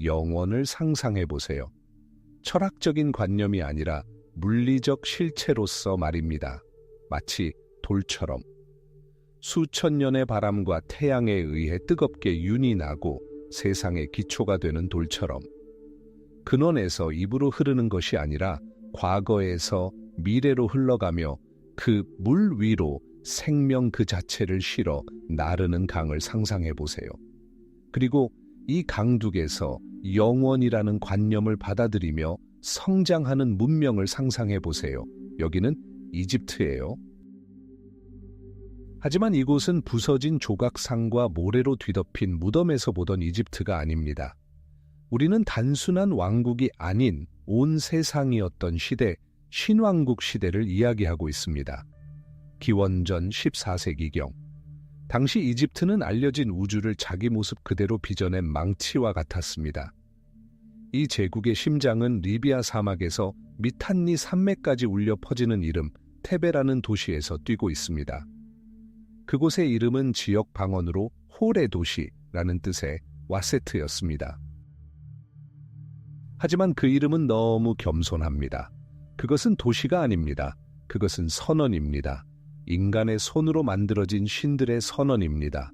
영원을 상상해 보세요. 철학적인 관념이 아니라 물리적 실체로서 말입니다. 마치 돌처럼. 수천 년의 바람과 태양에 의해 뜨겁게 윤이 나고 세상의 기초가 되는 돌처럼 근원에서 입으로 흐르는 것이 아니라 과거에서 미래로 흘러가며 그 물 위로 생명 그 자체를 실어 나르는 강을 상상해 보세요. 그리고 이 강둑에서 영원이라는 관념을 받아들이며 성장하는 문명을 상상해 보세요. 여기는 이집트예요. 하지만 이곳은 부서진 조각상과 모래로 뒤덮인 무덤에서 보던 이집트가 아닙니다. 우리는 단순한 왕국이 아닌 온 세상이었던 시대, 신왕국 시대를 이야기하고 있습니다. 기원전 14세기경. 당시 이집트는 알려진 우주를 자기 모습 그대로 빚어낸 망치와 같았습니다. 이 제국의 심장은 리비아 사막에서 미탄니 산맥까지 울려 퍼지는 이름 테베라는 도시에서 뛰고 있습니다. 그곳의 이름은 지역 방언으로 홀의 도시라는 뜻의 와세트였습니다. 하지만 그 이름은 너무 겸손합니다. 그것은 도시가 아닙니다. 그것은 선언입니다. 인간의 손으로 만들어진 신들의 선언입니다.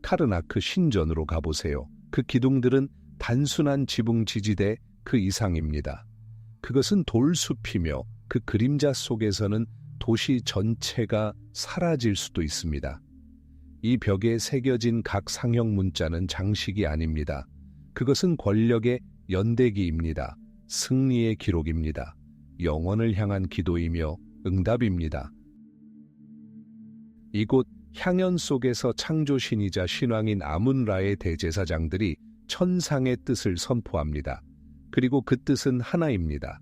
카르나크 신전으로 가보세요. 그 기둥들은 단순한 지붕 지지대 그 이상입니다. 그것은 돌숲이며 그 그림자 속에서는 도시 전체가 사라질 수도 있습니다. 이 벽에 새겨진 각 상형 문자는 장식이 아닙니다. 그것은 권력의 연대기입니다. 승리의 기록입니다. 영원을 향한 기도이며 응답입니다. 이곳 향연 속에서 창조신이자 신왕인 아문라의 대제사장들이 천상의 뜻을 선포합니다. 그리고 그 뜻은 하나입니다.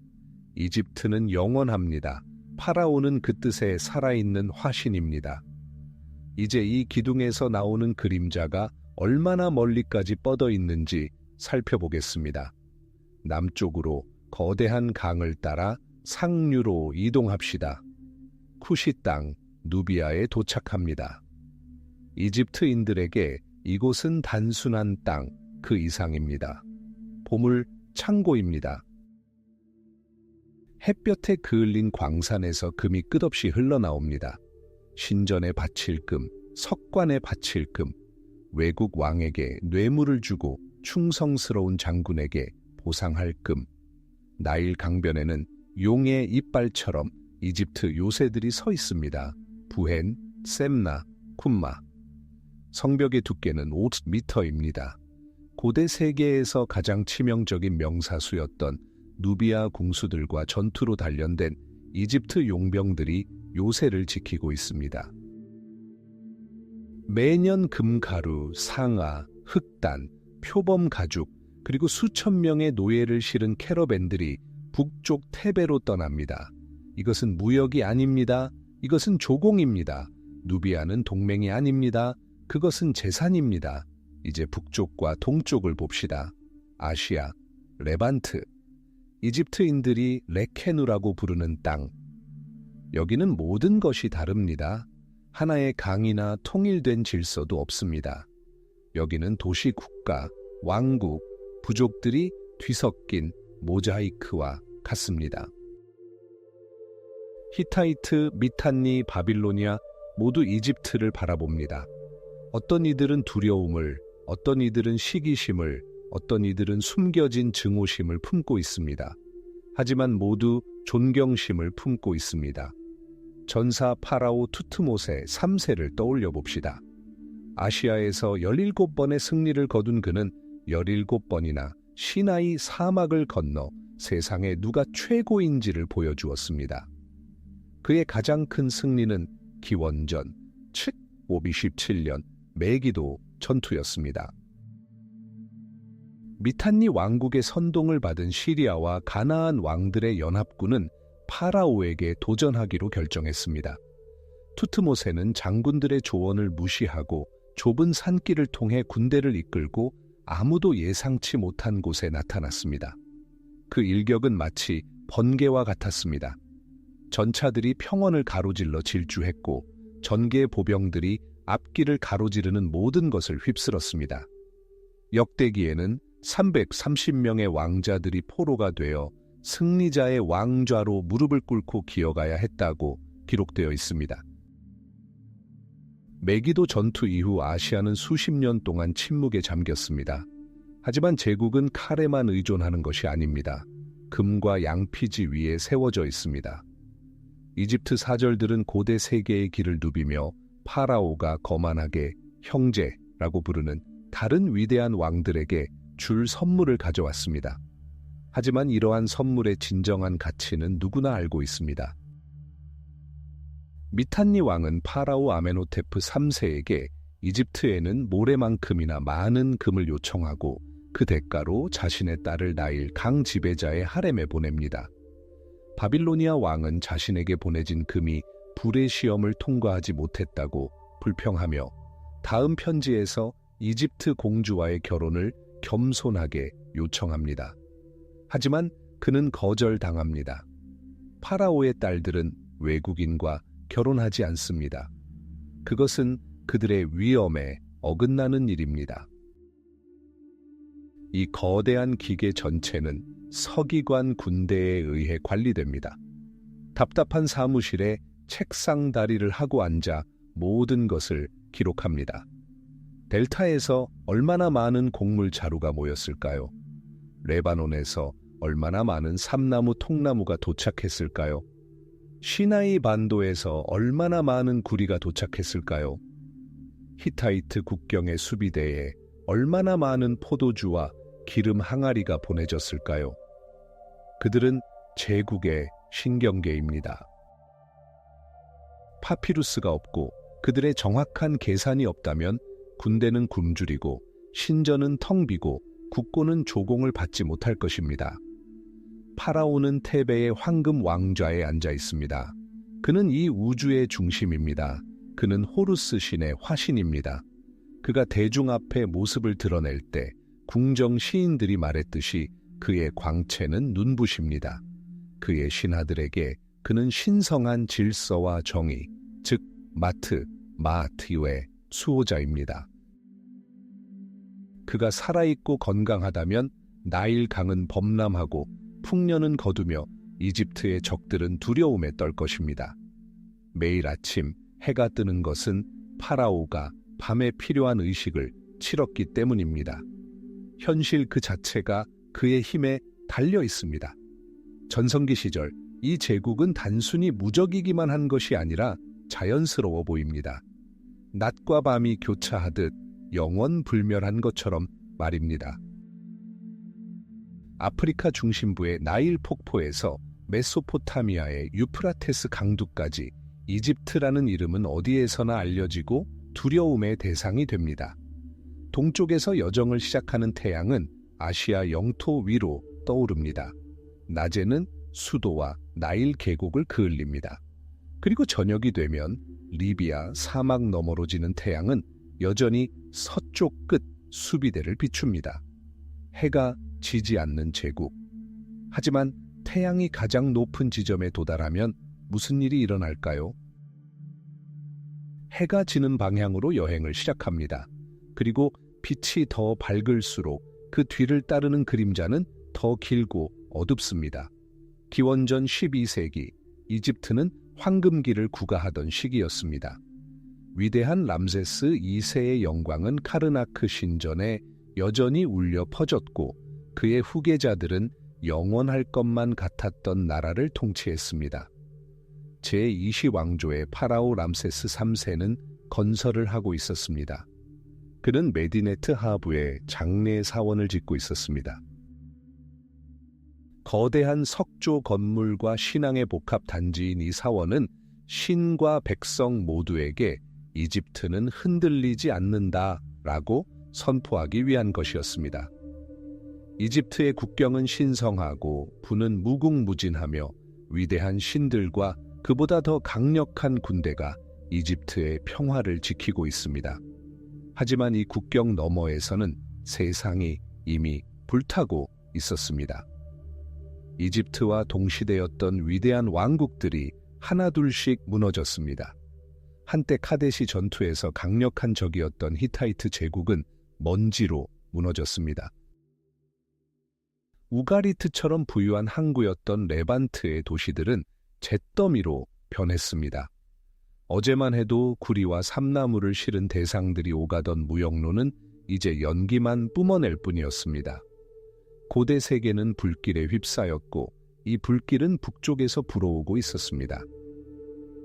이집트는 영원합니다. 파라오는 그 뜻에 살아있는 화신입니다. 이제 이 기둥에서 나오는 그림자가 얼마나 멀리까지 뻗어 있는지 살펴보겠습니다. 남쪽으로 거대한 강을 따라 상류로 이동합시다. 쿠시 땅, 누비아에 도착합니다. 이집트인들에게 이곳은 단순한 땅, 그 이상입니다. 보물 창고입니다. 햇볕에 그을린 광산에서 금이 끝없이 흘러나옵니다. 신전에 바칠 금, 석관에 바칠 금, 외국 왕에게 뇌물을 주고 충성스러운 장군에게 보상할 금, 나일 강변에는 용의 이빨처럼 이집트 요새들이 서 있습니다. 부헨, 셈나, 쿰마. 성벽의 두께는 5m입니다. 고대 세계에서 가장 치명적인 명사수였던 누비아 궁수들과 전투로 단련된 이집트 용병들이 요새를 지키고 있습니다. 매년 금가루, 상아, 흑단, 표범 가죽, 그리고 수천 명의 노예를 실은 캐러밴들이 북쪽 테베로 떠납니다. 이것은 무역이 아닙니다. 이것은 조공입니다. 누비아는 동맹이 아닙니다. 그것은 재산입니다. 이제 북쪽과 동쪽을 봅시다. 아시아, 레반트. 이집트인들이 레케누라고 부르는 땅. 여기는 모든 것이 다릅니다. 하나의 강이나 통일된 질서도 없습니다. 여기는 도시 국가, 왕국, 부족들이 뒤섞인 모자이크와 같습니다. 히타이트, 미탄니, 바빌로니아 모두 이집트를 바라봅니다. 어떤 이들은 두려움을, 어떤 이들은 시기심을, 어떤 이들은 숨겨진 증오심을 품고 있습니다. 하지만 모두 존경심을 품고 있습니다. 전사 파라오 투트모세 3세를 떠올려 봅시다. 아시아에서 17번의 승리를 거둔 그는 17번이나 시나이 사막을 건너 세상에 누가 최고인지를 보여주었습니다. 그의 가장 큰 승리는 기원전 527년 메기도 전투였습니다. 미탄니 왕국의 선동을 받은 시리아와 가나안 왕들의 연합군은 파라오에게 도전하기로 결정했습니다. 투트모세는 장군들의 조언을 무시하고 좁은 산길을 통해 군대를 이끌고 아무도 예상치 못한 곳에 나타났습니다. 그 일격은 마치 번개와 같았습니다. 전차들이 평원을 가로질러 질주했고 전개 보병들이 앞길을 가로지르는 모든 것을 휩쓸었습니다. 역대기에는 330명의 왕자들이 포로가 되어 승리자의 왕좌로 무릎을 꿇고 기어가야 했다고 기록되어 있습니다. 메기도 전투 이후 아시아는 수십 년 동안 침묵에 잠겼습니다. 하지만 제국은 칼에만 의존하는 것이 아닙니다. 금과 양피지 위에 세워져 있습니다. 이집트 사절들은 고대 세계의 길을 누비며 파라오가 거만하게 형제라고 부르는 다른 위대한 왕들에게 줄 선물을 가져왔습니다. 하지만 이러한 선물의 진정한 가치는 누구나 알고 있습니다. 미탄니 왕은 파라오 아메노테프 3세에게 이집트에는 모래만큼이나 많은 금을 요청하고 그 대가로 자신의 딸을 나일 강 지배자의 하렘에 보냅니다. 바빌로니아 왕은 자신에게 보내진 금이 불의 시험을 통과하지 못했다고 불평하며 다음 편지에서 이집트 공주와의 결혼을 겸손하게 요청합니다. 하지만 그는 거절당합니다. 파라오의 딸들은 외국인과 결혼하지 않습니다. 그것은 그들의 위엄에 어긋나는 일입니다. 이 거대한 기계 전체는 서기관 군대에 의해 관리됩니다. 답답한 사무실에 책상 다리를 하고 앉아 모든 것을 기록합니다. 델타에서 얼마나 많은 곡물 자루가 모였을까요? 레바논에서 얼마나 많은 삼나무 통나무가 도착했을까요? 시나이 반도에서 얼마나 많은 구리가 도착했을까요? 히타이트 국경의 수비대에 얼마나 많은 포도주와 기름 항아리가 보내졌을까요? 그들은 제국의 신경계입니다. 파피루스가 없고 그들의 정확한 계산이 없다면 군대는 굶주리고 신전은 텅 비고 국고는 조공을 받지 못할 것입니다. 파라오는 테베의 황금 왕좌에 앉아 있습니다. 그는 이 우주의 중심입니다. 그는 호루스 신의 화신입니다. 그가 대중 앞에 모습을 드러낼 때 궁정 시인들이 말했듯이 그의 광채는 눈부십니다. 그의 신하들에게 그는 신성한 질서와 정의, 즉 마트의 수호자입니다. 그가 살아있고 건강하다면 나일 강은 범람하고 풍년은 거두며 이집트의 적들은 두려움에 떨 것입니다. 매일 아침 해가 뜨는 것은 파라오가 밤에 필요한 의식을 치렀기 때문입니다. 현실 그 자체가 그의 힘에 달려 있습니다. 전성기 시절 이 제국은 단순히 무적이기만 한 것이 아니라 자연스러워 보입니다. 낮과 밤이 교차하듯 영원불멸한 것처럼 말입니다. 아프리카 중심부의 나일 폭포에서 메소포타미아의 유프라테스 강두까지 이집트라는 이름은 어디에서나 알려지고 두려움의 대상이 됩니다. 동쪽에서 여정을 시작하는 태양은 아시아 영토 위로 떠오릅니다. 낮에는 수도와 나일 계곡을 그을립니다. 그리고 저녁이 되면 리비아 사막 너머로 지는 태양은 여전히 서쪽 끝 수비대를 비춥니다. 해가 지지 않는 제국. 하지만 태양이 가장 높은 지점에 도달하면 무슨 일이 일어날까요? 해가 지는 방향으로 여행을 시작합니다. 그리고 빛이 더 밝을수록 그 뒤를 따르는 그림자는 더 길고 어둡습니다. 기원전 12세기 이집트는 황금기를 구가하던 시기였습니다. 위대한 람세스 2세의 영광은 카르나크 신전에 여전히 울려 퍼졌고 그의 후계자들은 영원할 것만 같았던 나라를 통치했습니다. 제20왕조의 파라오 람세스 3세는 건설을 하고 있었습니다. 그는 메디네트 하부에 장례 사원을 짓고 있었습니다. 거대한 석조 건물과 신앙의 복합 단지인 이 사원은 신과 백성 모두에게 이집트는 흔들리지 않는다라고 선포하기 위한 것이었습니다. 이집트의 국경은 신성하고 부는 무궁무진하며 위대한 신들과 그보다 더 강력한 군대가 이집트의 평화를 지키고 있습니다. 하지만 이 국경 너머에서는 세상이 이미 불타고 있었습니다. 이집트와 동시대였던 위대한 왕국들이 하나둘씩 무너졌습니다. 한때 카데시 전투에서 강력한 적이었던 히타이트 제국은 먼지로 무너졌습니다. 우가리트처럼 부유한 항구였던 레반트의 도시들은 잿더미로 변했습니다. 어제만 해도 구리와 삼나무를 실은 대상들이 오가던 무역로는 이제 연기만 뿜어낼 뿐이었습니다. 고대 세계는 불길에 휩싸였고 이 불길은 북쪽에서 불어오고 있었습니다.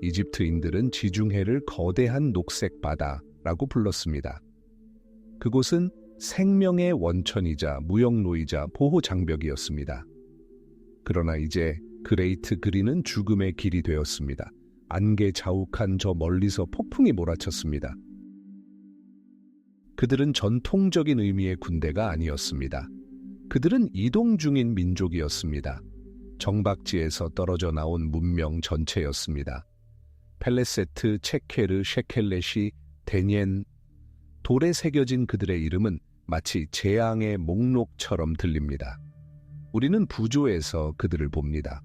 이집트인들은 지중해를 거대한 녹색 바다라고 불렀습니다. 그곳은 생명의 원천이자 무역로이자 보호장벽이었습니다. 그러나 이제 그레이트 그린은 죽음의 길이 되었습니다. 안개 자욱한 저 멀리서 폭풍이 몰아쳤습니다. 그들은 전통적인 의미의 군대가 아니었습니다. 그들은 이동 중인 민족이었습니다. 정박지에서 떨어져 나온 문명 전체였습니다. 펠레세트, 체케르, 셰켈렛이, 데니엔, 돌에 새겨진 그들의 이름은 마치 재앙의 목록처럼 들립니다. 우리는 부조에서 그들을 봅니다.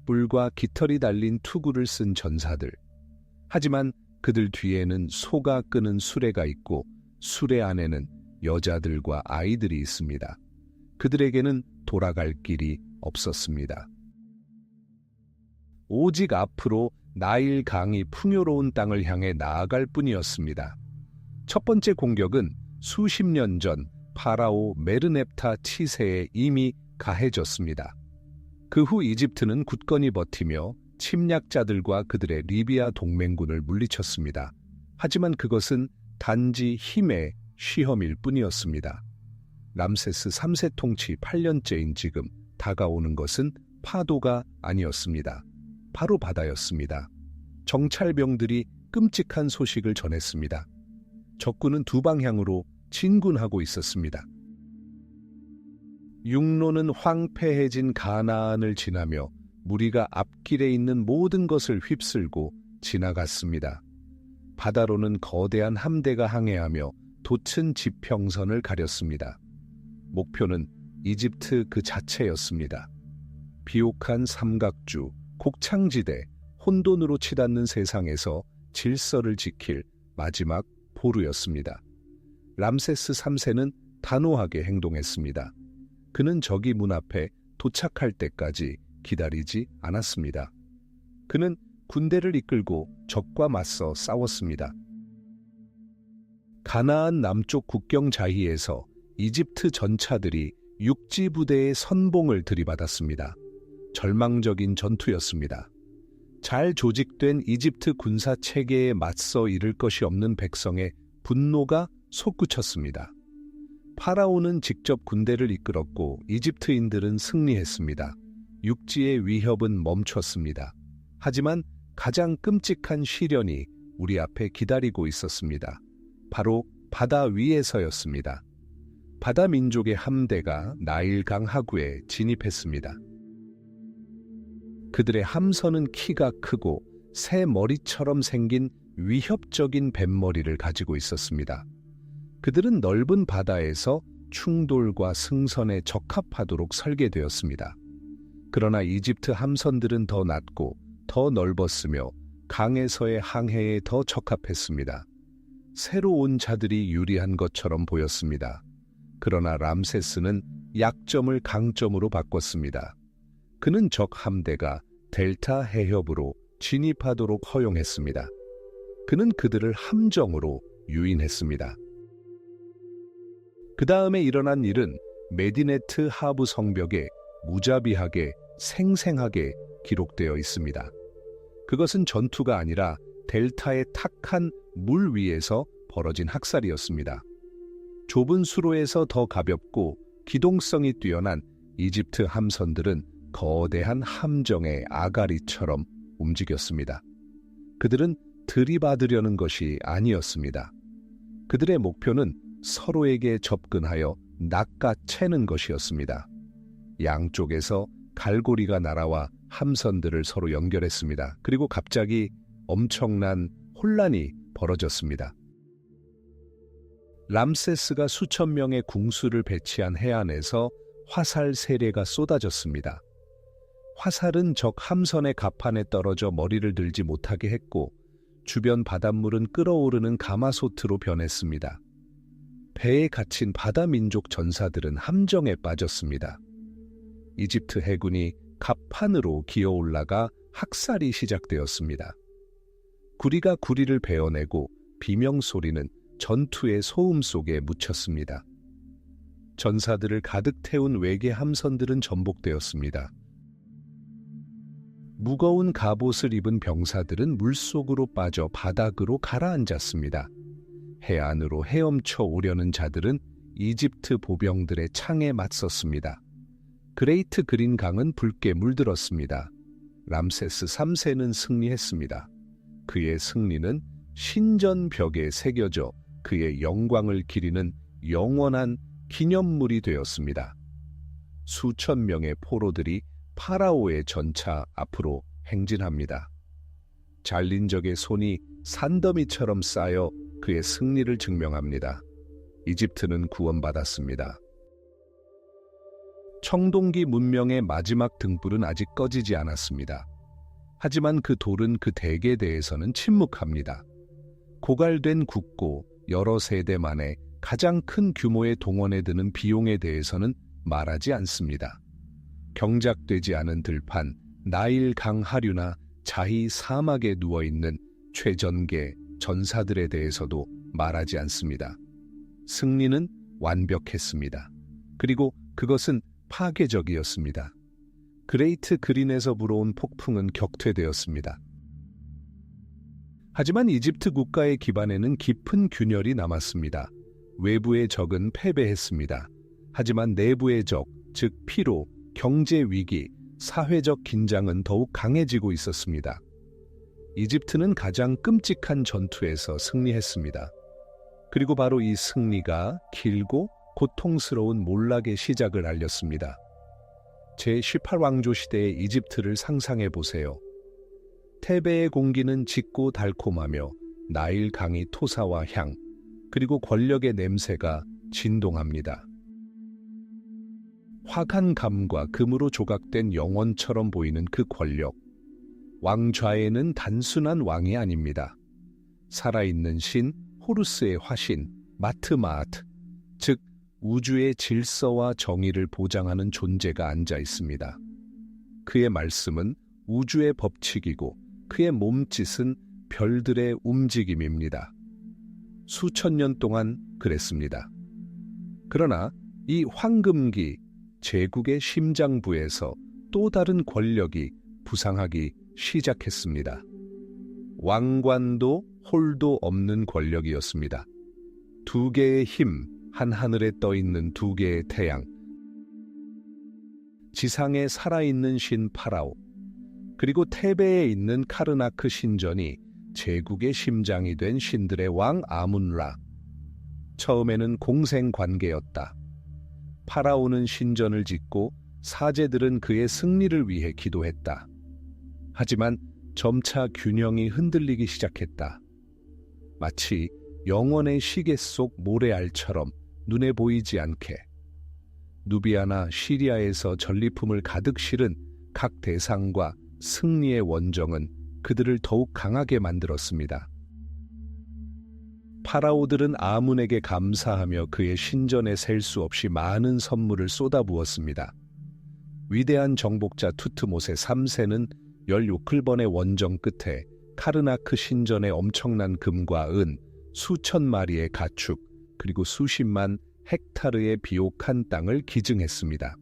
뿔과 깃털이 달린 투구를 쓴 전사들. 하지만 그들 뒤에는 소가 끄는 수레가 있고 수레 안에는 여자들과 아이들이 있습니다. 그들에게는 돌아갈 길이 없었습니다. 오직 앞으로 나일 강이 풍요로운 땅을 향해 나아갈 뿐이었습니다. 첫 번째 공격은 수십 년 전 파라오 메르넵타 치세에 이미 가해졌습니다. 그 후 이집트는 굳건히 버티며 침략자들과 그들의 리비아 동맹군을 물리쳤습니다. 하지만 그것은 단지 힘의 시험일 뿐이었습니다. 람세스 3세 통치 8년째인 지금 다가오는 것은 파도가 아니었습니다. 바로 바다였습니다. 정찰병들이 끔찍한 소식을 전했습니다. 적군은 두 방향으로 진군하고 있었습니다. 육로는 황폐해진 가나안을 지나며 무리가 앞길에 있는 모든 것을 휩쓸고 지나갔습니다. 바다로는 거대한 함대가 항해하며 돛은 지평선을 가렸습니다. 목표는 이집트 그 자체였습니다. 비옥한 삼각주, 곡창지대, 혼돈으로 치닫는 세상에서 질서를 지킬 마지막 보루였습니다. 람세스 3세는 단호하게 행동했습니다. 그는 저기 문 앞에 도착할 때까지 기다리지 않았습니다. 그는 군대를 이끌고 적과 맞서 싸웠습니다. 가나안 남쪽 국경 자희에서 이집트 전차들이 육지 부대의 선봉을 들이받았습니다. 절망적인 전투였습니다. 잘 조직된 이집트 군사 체계에 맞서 이를 것이 없는 백성의 분노가 솟구쳤습니다. 파라오는 직접 군대를 이끌었고 이집트인들은 승리했습니다. 육지의 위협은 멈췄습니다. 하지만 가장 끔찍한 시련이 우리 앞에 기다리고 있었습니다. 바로 바다 위에서였습니다. 바다 민족의 함대가 나일강 하구에 진입했습니다. 그들의 함선은 키가 크고 새 머리처럼 생긴 위협적인 뱃머리를 가지고 있었습니다. 그들은 넓은 바다에서 충돌과 승선에 적합하도록 설계되었습니다. 그러나 이집트 함선들은 더 낮고 더 넓었으며 강에서의 항해에 더 적합했습니다. 새로 온 자들이 유리한 것처럼 보였습니다. 그러나 람세스는 약점을 강점으로 바꿨습니다. 그는 적 함대가 델타 해협으로 진입하도록 허용했습니다. 그는 그들을 함정으로 유인했습니다. 그 다음에 일어난 일은 메디네트 하부 성벽에 무자비하게 생생하게 기록되어 있습니다. 그것은 전투가 아니라 델타의 탁한 물 위에서 벌어진 학살이었습니다. 좁은 수로에서 더 가볍고 기동성이 뛰어난 이집트 함선들은 거대한 함정의 아가리처럼 움직였습니다. 그들은 들이받으려는 것이 아니었습니다. 그들의 목표는 서로에게 접근하여 낚아채는 것이었습니다. 양쪽에서 갈고리가 날아와 함선들을 서로 연결했습니다. 그리고 갑자기 엄청난 혼란이 벌어졌습니다. 람세스가 수천 명의 궁수를 배치한 해안에서 화살 세례가 쏟아졌습니다. 화살은 적 함선의 갑판에 떨어져 머리를 들지 못하게 했고 주변 바닷물은 끓어오르는 가마솥으로 변했습니다. 배에 갇힌 바다 민족 전사들은 함정에 빠졌습니다. 이집트 해군이 갑판으로 기어 올라가 학살이 시작되었습니다. 구리가 구리를 베어내고 비명소리는 전투의 소음 속에 묻혔습니다. 전사들을 가득 태운 외계 함선들은 전복되었습니다. 무거운 갑옷을 입은 병사들은 물속으로 빠져 바닥으로 가라앉았습니다. 해안으로 헤엄쳐 오려는 자들은 이집트 보병들의 창에 맞섰습니다. 그레이트 그린 강은 붉게 물들었습니다. 람세스 3세는 승리했습니다. 그의 승리는 신전벽에 새겨져 그의 영광을 기리는 영원한 기념물이 되었습니다. 수천 명의 포로들이 파라오의 전차 앞으로 행진합니다. 잘린 적의 손이 산더미처럼 쌓여 그의 승리를 증명합니다. 이집트는 구원받았습니다. 청동기 문명의 마지막 등불은 아직 꺼지지 않았습니다. 하지만 그 돌은 그 덱에 대해서는 침묵합니다. 고갈된 국고 여러 세대 만에 가장 큰 규모의 동원에 드는 비용에 대해서는 말하지 않습니다. 경작되지 않은 들판, 나일 강 하류나 자히 사막에 누워있는 최전계 전사들에 대해서도 말하지 않습니다. 승리는 완벽했습니다. 그리고 그것은 파괴적이었습니다. 그레이트 그린에서 불어온 폭풍은 격퇴되었습니다. 하지만 이집트 국가의 기반에는 깊은 균열이 남았습니다. 외부의 적은 패배했습니다. 하지만 내부의 적, 즉 피로, 경제 위기, 사회적 긴장은 더욱 강해지고 있었습니다. 이집트는 가장 끔찍한 전투에서 승리했습니다. 그리고 바로 이 승리가 길고 고통스러운 몰락의 시작을 알렸습니다. 제18왕조 시대의 이집트를 상상해 보세요. 테베의 공기는 짙고 달콤하며 나일 강이 토사와 향, 그리고 권력의 냄새가 진동합니다. 화관 감과 금으로 조각된 영원처럼 보이는 그 권력. 왕좌에는 단순한 왕이 아닙니다. 살아있는 신, 호루스의 화신, 마트마아트, 즉 우주의 질서와 정의를 보장하는 존재가 앉아 있습니다. 그의 말씀은 우주의 법칙이고 그의 몸짓은 별들의 움직임입니다. 수천 년 동안 그랬습니다. 그러나 이 황금기 제국의 심장부에서 또 다른 권력이 부상하기 시작했습니다. 왕관도 홀도 없는 권력이었습니다. 두 개의 힘, 한 하늘에 떠있는 두 개의 태양, 지상에 살아있는 신 파라오, 그리고 테베에 있는 카르나크 신전이 제국의 심장이 된 신들의 왕 아문라. 처음에는 공생관계였다. 파라오는 신전을 짓고 사제들은 그의 승리를 위해 기도했다. 하지만 점차 균형이 흔들리기 시작했다. 마치 영원의 시계 속 모래알처럼 눈에 보이지 않게. 누비아나 시리아에서 전리품을 가득 실은 각 대상과 승리의 원정은 그들을 더욱 강하게 만들었습니다. 파라오들은 아문에게 감사하며 그의 신전에 셀 수 없이 많은 선물을 쏟아부었습니다. 위대한 정복자 투트모세 3세는 16클번의 원정 끝에 카르나크 신전의 엄청난 금과 은, 수천 마리의 가축, 그리고 수십만 헥타르의 비옥한 땅을 기증했습니다.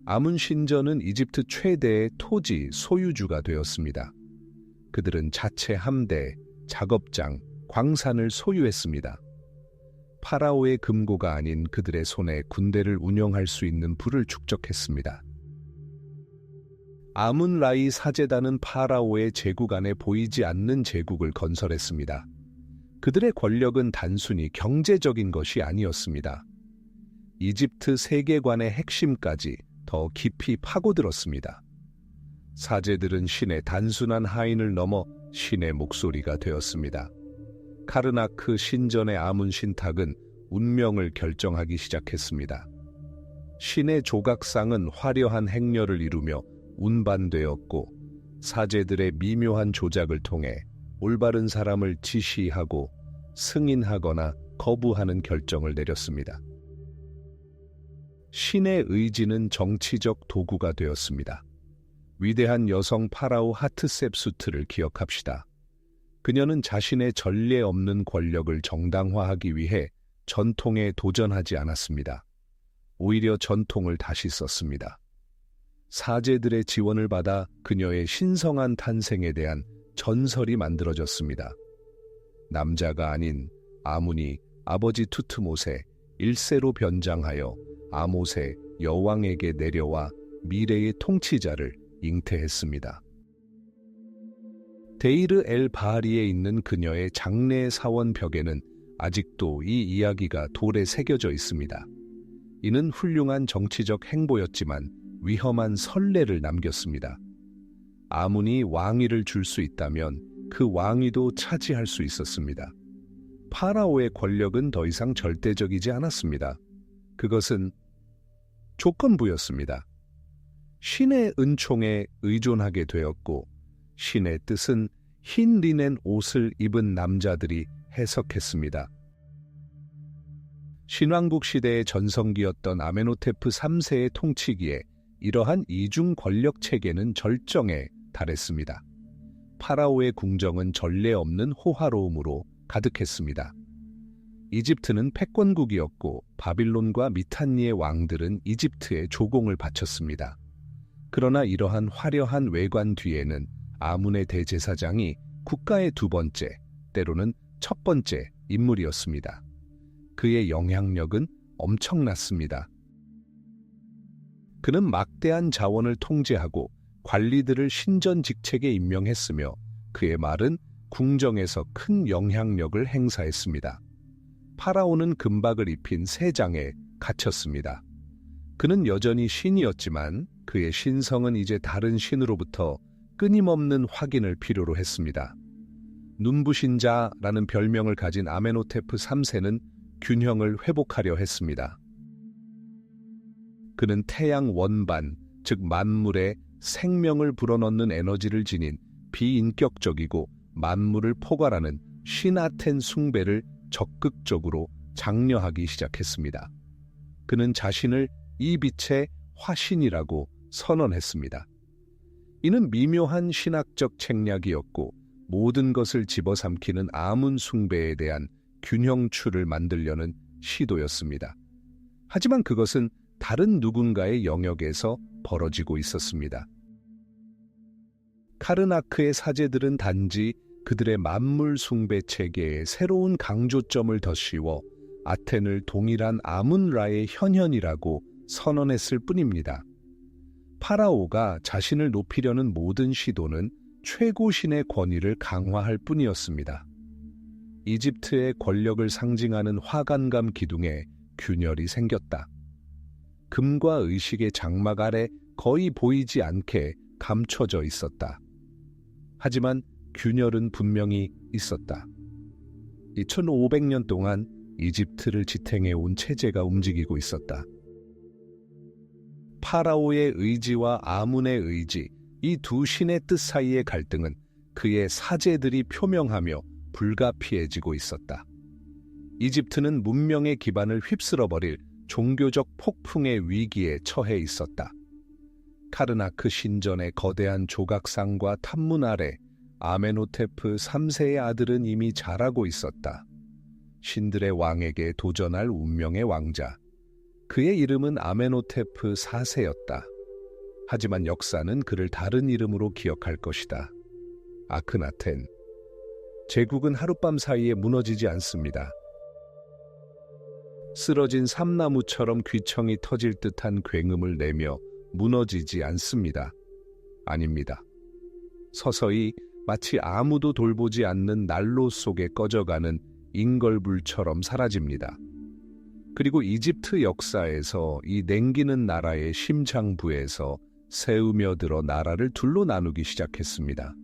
아문 신전은 이집트 최대의 토지 소유주가 되었습니다. 그들은 자체 함대, 작업장, 광산을 소유했습니다. 파라오의 금고가 아닌 그들의 손에 군대를 운영할 수 있는 부를 축적했습니다. 아문 라이 사제단은 파라오의 제국 안에 보이지 않는 제국을 건설했습니다. 그들의 권력은 단순히 경제적인 것이 아니었습니다. 이집트 세계관의 핵심까지 더 깊이 파고들었습니다. 사제들은 신의 단순한 하인을 넘어 신의 목소리가 되었습니다. 카르나크 신전의 아문 신탁은 운명을 결정하기 시작했습니다. 신의 조각상은 화려한 행렬을 이루며 운반되었고 사제들의 미묘한 조작을 통해 올바른 사람을 지시하고 승인하거나 거부하는 결정을 내렸습니다. 신의 의지는 정치적 도구가 되었습니다. 위대한 여성 파라오 하트셉수트를 기억합시다. 그녀는 자신의 전례 없는 권력을 정당화하기 위해 전통에 도전하지 않았습니다. 오히려 전통을 다시 썼습니다. 사제들의 지원을 받아 그녀의 신성한 탄생에 대한 전설이 만들어졌습니다. 남자가 아닌 아문이 아버지 투트모세 1세로 변장하여 아못의 여왕에게 내려와 미래의 통치자를 잉태했습니다. 데이르 엘 바하리에 있는 그녀의 장례 사원 벽에는 아직도 이 이야기가 돌에 새겨져 있습니다. 이는 훌륭한 정치적 행보였지만 위험한 선례를 남겼습니다. 아문이 왕위를 줄 수 있다면 그 왕위도 차지할 수 있었습니다. 파라오의 권력은 더 이상 절대적이지 않았습니다. 그것은 조건부였습니다. 신의 은총에 의존하게 되었고 신의 뜻은 흰 리넨 옷을 입은 남자들이 해석했습니다. 신왕국 시대의 전성기였던 아메노테프 3세의 통치기에 이러한 이중 권력 체계는 절정에 달했습니다. 파라오의 궁정은 전례 없는 호화로움으로 가득했습니다. 이집트는 패권국이었고 바빌론과 미탄니의 왕들은 이집트에 조공을 바쳤습니다. 그러나 이러한 화려한 외관 뒤에는 아문의 대제사장이 국가의 두 번째, 때로는 첫 번째 인물이었습니다. 그의 영향력은 엄청났습니다. 그는 막대한 자원을 통제하고 관리들을 신전직책에 임명했으며 그의 말은 궁정에서 큰 영향력을 행사했습니다. 파라오는 금박을 입힌 새 장에 갇혔습니다. 그는 여전히 신이었지만 그의 신성은 이제 다른 신으로부터 끊임없는 확인을 필요로 했습니다. 눈부신 자라는 별명을 가진 아메노테프 3세는 균형을 회복하려 했습니다. 그는 태양 원반, 즉 만물에 생명을 불어넣는 에너지를 지닌 비인격적이고 만물을 포괄하는 신아텐 숭배를 적극적으로 장려하기 시작했습니다. 그는 자신을 이 빛의 화신이라고 선언했습니다. 이는 미묘한 신학적 책략이었고 모든 것을 집어삼키는 아문 숭배에 대한 균형추를 만들려는 시도였습니다. 하지만 그것은 다른 누군가의 영역에서 벌어지고 있었습니다. 카르나크의 사제들은 단지 그들의 만물 숭배 체계에 새로운 강조점을 더 씌워 아텐을 동일한 아문라의 현현이라고 선언했을 뿐입니다. 파라오가 자신을 높이려는 모든 시도는 최고신의 권위를 강화할 뿐이었습니다. 이집트의 권력을 상징하는 화관감 기둥에 균열이 생겼다. 금과 의식의 장막 아래 거의 보이지 않게 감춰져 있었다. 하지만 균열은 분명히 있었다. 2500년 동안 이집트를 지탱해온 체제가 움직이고 있었다. 파라오의 의지와 아문의 의지, 이 두 신의 뜻 사이의 갈등은 그의 사제들이 표명하며 불가피해지고 있었다. 이집트는 문명의 기반을 휩쓸어버릴 종교적 폭풍의 위기에 처해 있었다. 카르나크 신전의 거대한 조각상과 탑문 아래 아메노테프 3세의 아들은 이미 자라고 있었다. 신들의 왕에게 도전할 운명의 왕자. 그의 이름은 아메노테프 4세였다. 하지만 역사는 그를 다른 이름으로 기억할 것이다. 아크나텐. 제국은 하룻밤 사이에 무너지지 않습니다. 쓰러진 삼나무처럼 귀청이 터질 듯한 굉음을 내며 무너지지 않습니다. 아닙니다. 서서히 마치 아무도 돌보지 않는 난로 속에 꺼져가는 인걸불처럼 사라집니다. 그리고 이집트 역사에서 이 냉기는 나라의 심장부에서 새우며 들어 나라를 둘로 나누기 시작했습니다.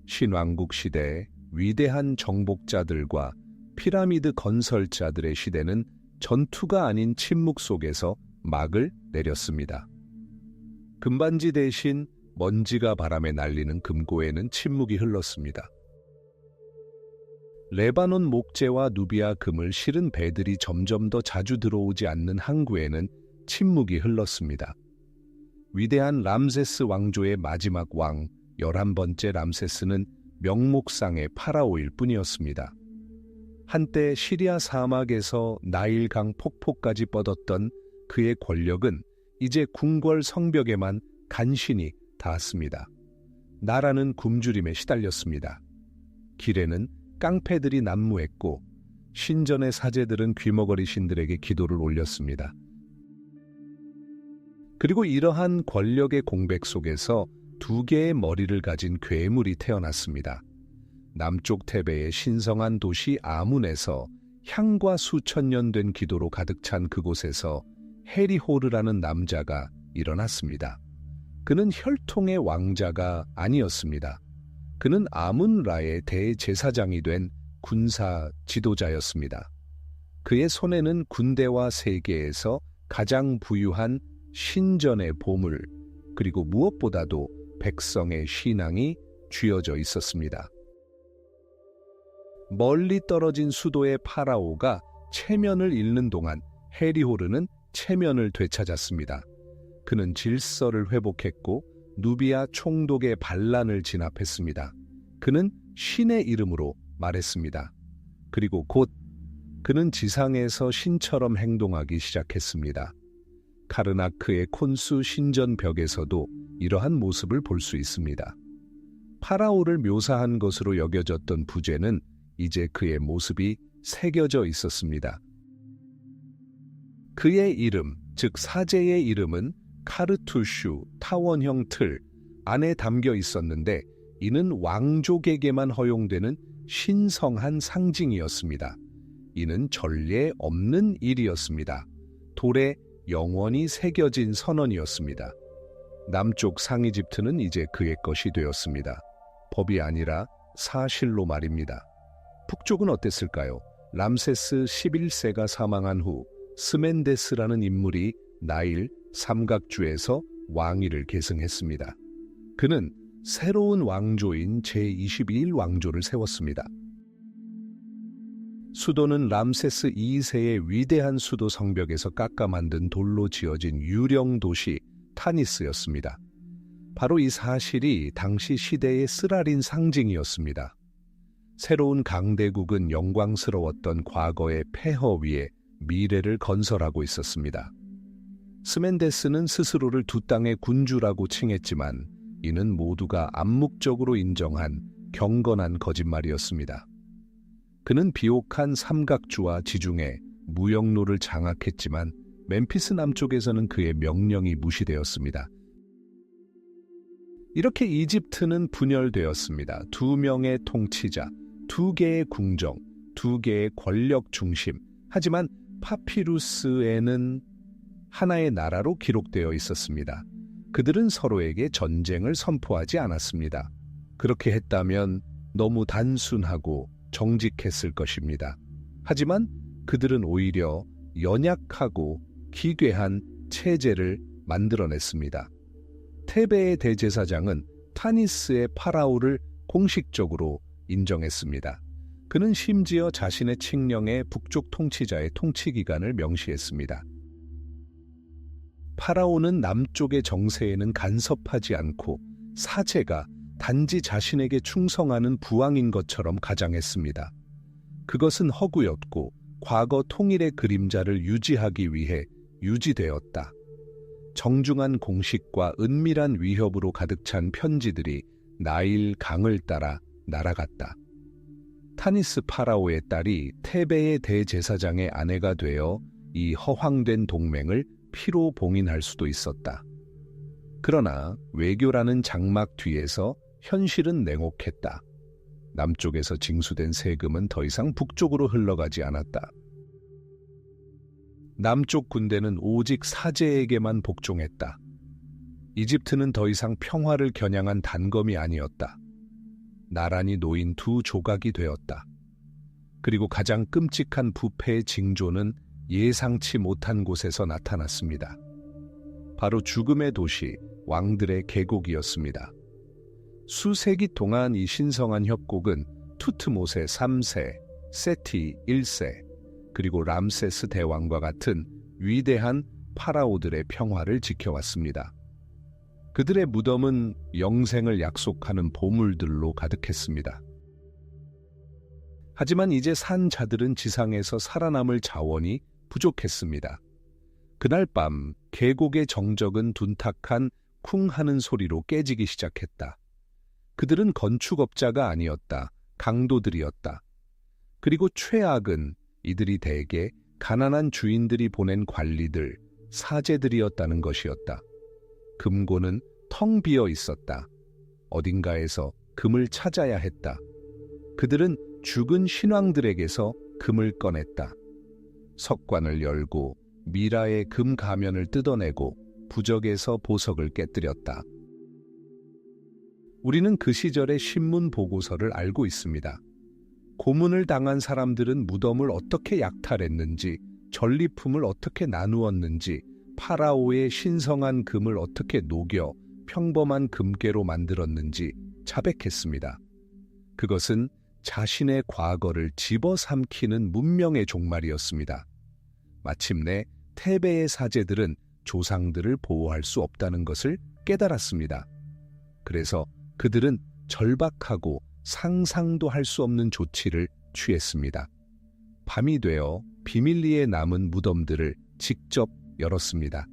신왕국 시대에 위대한 정복자들과 피라미드 건설자들의 시대는 전투가 아닌 침묵 속에서 막을 내렸습니다. 금반지 대신 먼지가 바람에 날리는 금고에는 침묵이 흘렀습니다. 레바논 목재와 누비아 금을 실은 배들이 점점 더 자주 들어오지 않는 항구에는 침묵이 흘렀습니다. 위대한 람세스 왕조의 마지막 왕 11번째 람세스는 명목상의 파라오일 뿐이었습니다. 한때 시리아 사막에서 나일강 폭포까지 뻗었던 그의 권력은 이제 궁궐 성벽에만 간신히 닿았습니다. 나라는 굶주림에 시달렸습니다. 길에는 깡패들이 난무했고 신전의 사제들은 귀머거리 신들에게 기도를 올렸습니다. 그리고 이러한 권력의 공백 속에서 두 개의 머리를 가진 괴물이 태어났습니다. 남쪽 테베의 신성한 도시 아문에서 향과 수천 년 된 기도로 가득 찬 그곳에서 헤리호르라는 남자가 일어났습니다. 그는 혈통의 왕자가 아니었습니다. 그는 아문라의 대제사장이 된 군사 지도자였습니다. 그의 손에는 군대와 세계에서 가장 부유한 신전의 보물, 그리고 무엇보다도 백성의 신앙이 쥐어져 있었습니다. 멀리 떨어진 수도의 파라오가 체면을 잃는 동안 헤리호르는 체면을 되찾았습니다. 그는 질서를 회복했고 누비아 총독의 반란을 진압했습니다. 그는 신의 이름으로 말했습니다. 그리고 곧 그는 지상에서 신처럼 행동하기 시작했습니다. 카르나크의 콘수 신전벽에서도 이러한 모습을 볼 수 있습니다. 파라오를 묘사한 것으로 여겨졌던 부제는 이제 그의 모습이 새겨져 있었습니다. 그의 이름, 즉 사제의 이름은 카르투슈, 타원형 틀 안에 담겨 있었는데 이는 왕족에게만 허용되는 신성한 상징이었습니다. 이는 전례 없는 일이었습니다. 돌에 영원히 새겨진 선언이었습니다. 남쪽 상이집트는 이제 그의 것이 되었습니다. 법이 아니라 사실로 말입니다. 북쪽은 어땠을까요? 람세스 11세가 사망한 후 스멘데스라는 인물이 나일 삼각주에서 왕위를 계승했습니다. 그는 새로운 왕조인 제22일 왕조를 세웠습니다. 수도는 람세스 2세의 위대한 수도 성벽에서 깎아 만든 돌로 지어진 유령 도시 타니스였습니다. 바로 이 사실이 당시 시대의 쓰라린 상징이었습니다. 새로운 강대국은 영광스러웠던 과거의 폐허 위에 미래를 건설하고 있었습니다. 스멘데스는 스스로를 두 땅의 군주라고 칭했지만 이는 모두가 암묵적으로 인정한 경건한 거짓말이었습니다. 그는 비옥한 삼각주와 지중해, 무역로를 장악했지만 멤피스 남쪽에서는 그의 명령이 무시되었습니다. 이렇게 이집트는 분열되었습니다. 두 명의 통치자, 두 개의 궁정, 두 개의 권력 중심. 하지만 파피루스에는 하나의 나라로 기록되어 있었습니다. 그들은 서로에게 전쟁을 선포하지 않았습니다. 그렇게 했다면 너무 단순하고 정직했을 것입니다. 하지만 그들은 오히려 연약하고 기괴한 체제를 만들어냈습니다. 테베의 대제사장은 타니스의 파라오를 공식적으로 인정했습니다. 그는 심지어 자신의 칙령에 북쪽 통치자의 통치 기간을 명시했습니다. 파라오는 남쪽의 정세에는 간섭하지 않고 사제가 단지 자신에게 충성하는 부왕인 것처럼 가장했습니다. 그것은 허구였고 과거 통일의 그림자를 유지하기 위해 유지되었다. 정중한 공식과 은밀한 위협으로 가득 찬 편지들이 나일 강을 따라 날아갔다. 타니스 파라오의 딸이 테베의 대제사장의 아내가 되어 이 허황된 동맹을 피로 봉인할 수도 있었다. 그러나 외교라는 장막 뒤에서 현실은 냉혹했다. 남쪽에서 징수된 세금은 더 이상 북쪽으로 흘러가지 않았다. 남쪽 군대는 오직 사제에게만 복종했다. 이집트는 더 이상 평화를 겨냥한 단검이 아니었다. 나란히 놓인 두 조각이 되었다. 그리고 가장 끔찍한 부패의 징조는 예상치 못한 곳에서 나타났습니다. 바로 죽음의 도시, 왕들의 계곡이었습니다. 수세기 동안 이 신성한 협곡은 투트모세 3세, 세티 1세, 그리고 람세스 대왕과 같은 위대한 파라오들의 평화를 지켜왔습니다. 그들의 무덤은 영생을 약속하는 보물들로 가득했습니다. 하지만 이제 산 자들은 지상에서 살아남을 자원이 부족했습니다. 그날 밤 계곡의 정적은 둔탁한 쿵 하는 소리로 깨지기 시작했다. 그들은 건축업자가 아니었다. 강도들이었다. 그리고 최악은 이들이 대개 가난한 주인들이 보낸 관리들, 사제들이었다는 것이었다. 금고는 텅 비어 있었다. 어딘가에서 금을 찾아야 했다. 그들은 죽은 신왕들에게서 금을 꺼냈다. 석관을 열고 미라의 금 가면을 뜯어내고 부적에서 보석을 깨뜨렸다. 우리는 그 시절의 신문 보고서를 알고 있습니다. 고문을 당한 사람들은 무덤을 어떻게 약탈했는지, 전리품을 어떻게 나누었는지, 파라오의 신성한 금을 어떻게 녹여 평범한 금괴로 만들었는지 자백했습니다. 그것은 자신의 과거를 집어삼키는 문명의 종말이었습니다. 마침내 테베의 사제들은 조상들을 보호할 수 없다는 것을 깨달았습니다. 그래서 그들은 절박하고 상상도 할 수 없는 조치를 취했습니다. 밤이 되어 비밀리에 남은 무덤들을 직접 열었습니다.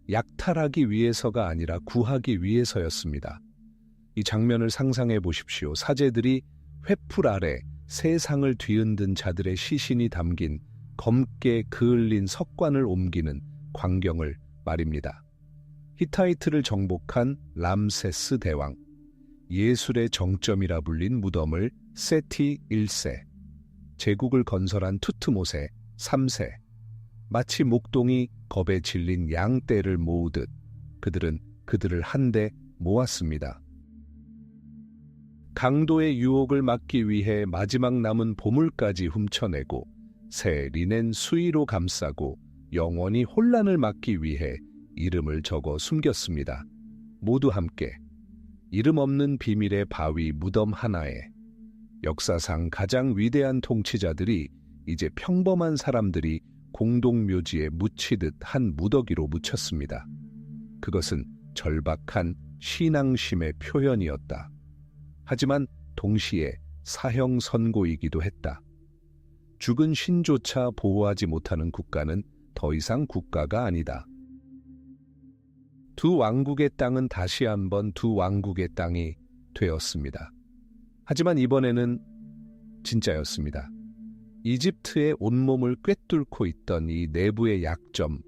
약탈하기 위해서가 아니라 구하기 위해서였습니다. 이 장면을 상상해 보십시오. 사제들이 횃불 아래 세상을 뒤흔든 자들의 시신이 담긴 검게 그을린 석관을 옮기는 광경을 말입니다. 히타이트를 정복한 람세스 대왕, 예술의 정점이라 불린 무덤을 세티 1세, 제국을 건설한 투트모세 3세, 마치 목동이 겁에 질린 양떼를 모으듯 그들은 그들을 한데 모았습니다. 강도의 유혹을 막기 위해 마지막 남은 보물까지 훔쳐내고 새 리넨 수의로 감싸고 영원히 혼란을 막기 위해 이름을 적어 숨겼습니다. 모두 함께 이름 없는 비밀의 바위 무덤 하나에 역사상 가장 위대한 통치자들이 이제 평범한 사람들이 공동묘지에 묻히듯 한 무더기로 묻혔습니다. 그것은 절박한 신앙심의 표현이었다. 하지만 동시에 사형 선고이기도 했다. 죽은 신조차 보호하지 못하는 국가는 더 이상 국가가 아니다. 두 왕국의 땅은 다시 한번 두 왕국의 땅이 되었습니다. 하지만 이번에는 진짜였습니다. 이집트의 온몸을 꿰뚫고 있던 이 내부의 약점,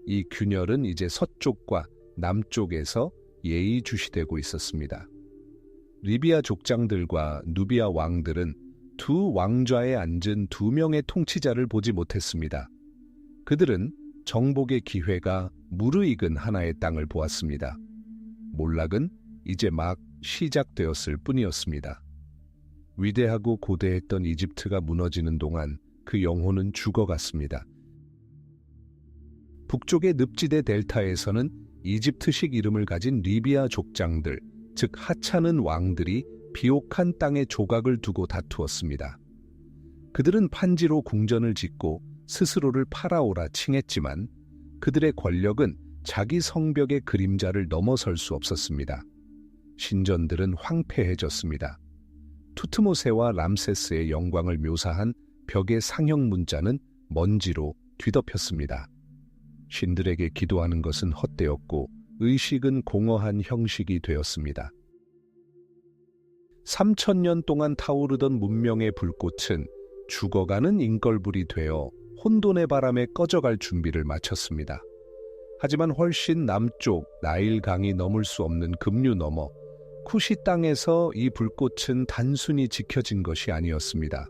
이 균열은 이제 서쪽과 남쪽에서 예의주시되고 있었습니다. 리비아 족장들과 누비아 왕들은 두 왕좌에 앉은 두 명의 통치자를 보지 못했습니다. 그들은 정복의 기회가 무르익은 하나의 땅을 보았습니다. 몰락은 이제 막 시작되었을 뿐이었습니다. 위대하고 고대했던 이집트가 무너지는 동안 그 영혼은 죽어갔습니다. 북쪽의 늪지대 델타에서는 이집트식 이름을 가진 리비아 족장들, 즉 하찮은 왕들이 비옥한 땅의 조각을 두고 다투었습니다. 그들은 판지로 궁전을 짓고 스스로를 파라오라 칭했지만 그들의 권력은 자기 성벽의 그림자를 넘어설 수 없었습니다. 신전들은 황폐해졌습니다. 투트모세와 람세스의 영광을 묘사한 벽의 상형 문자는 먼지로 뒤덮였습니다. 신들에게 기도하는 것은 헛되었고 의식은 공허한 형식이 되었습니다. 3000년 동안 타오르던 문명의 불꽃은 죽어가는 인걸불이 되어 혼돈의 바람에 꺼져갈 준비를 마쳤습니다. 하지만 훨씬 남쪽 나일강이 넘을 수 없는 급류 너머 쿠시 땅에서 이 불꽃은 단순히 지켜진 것이 아니었습니다.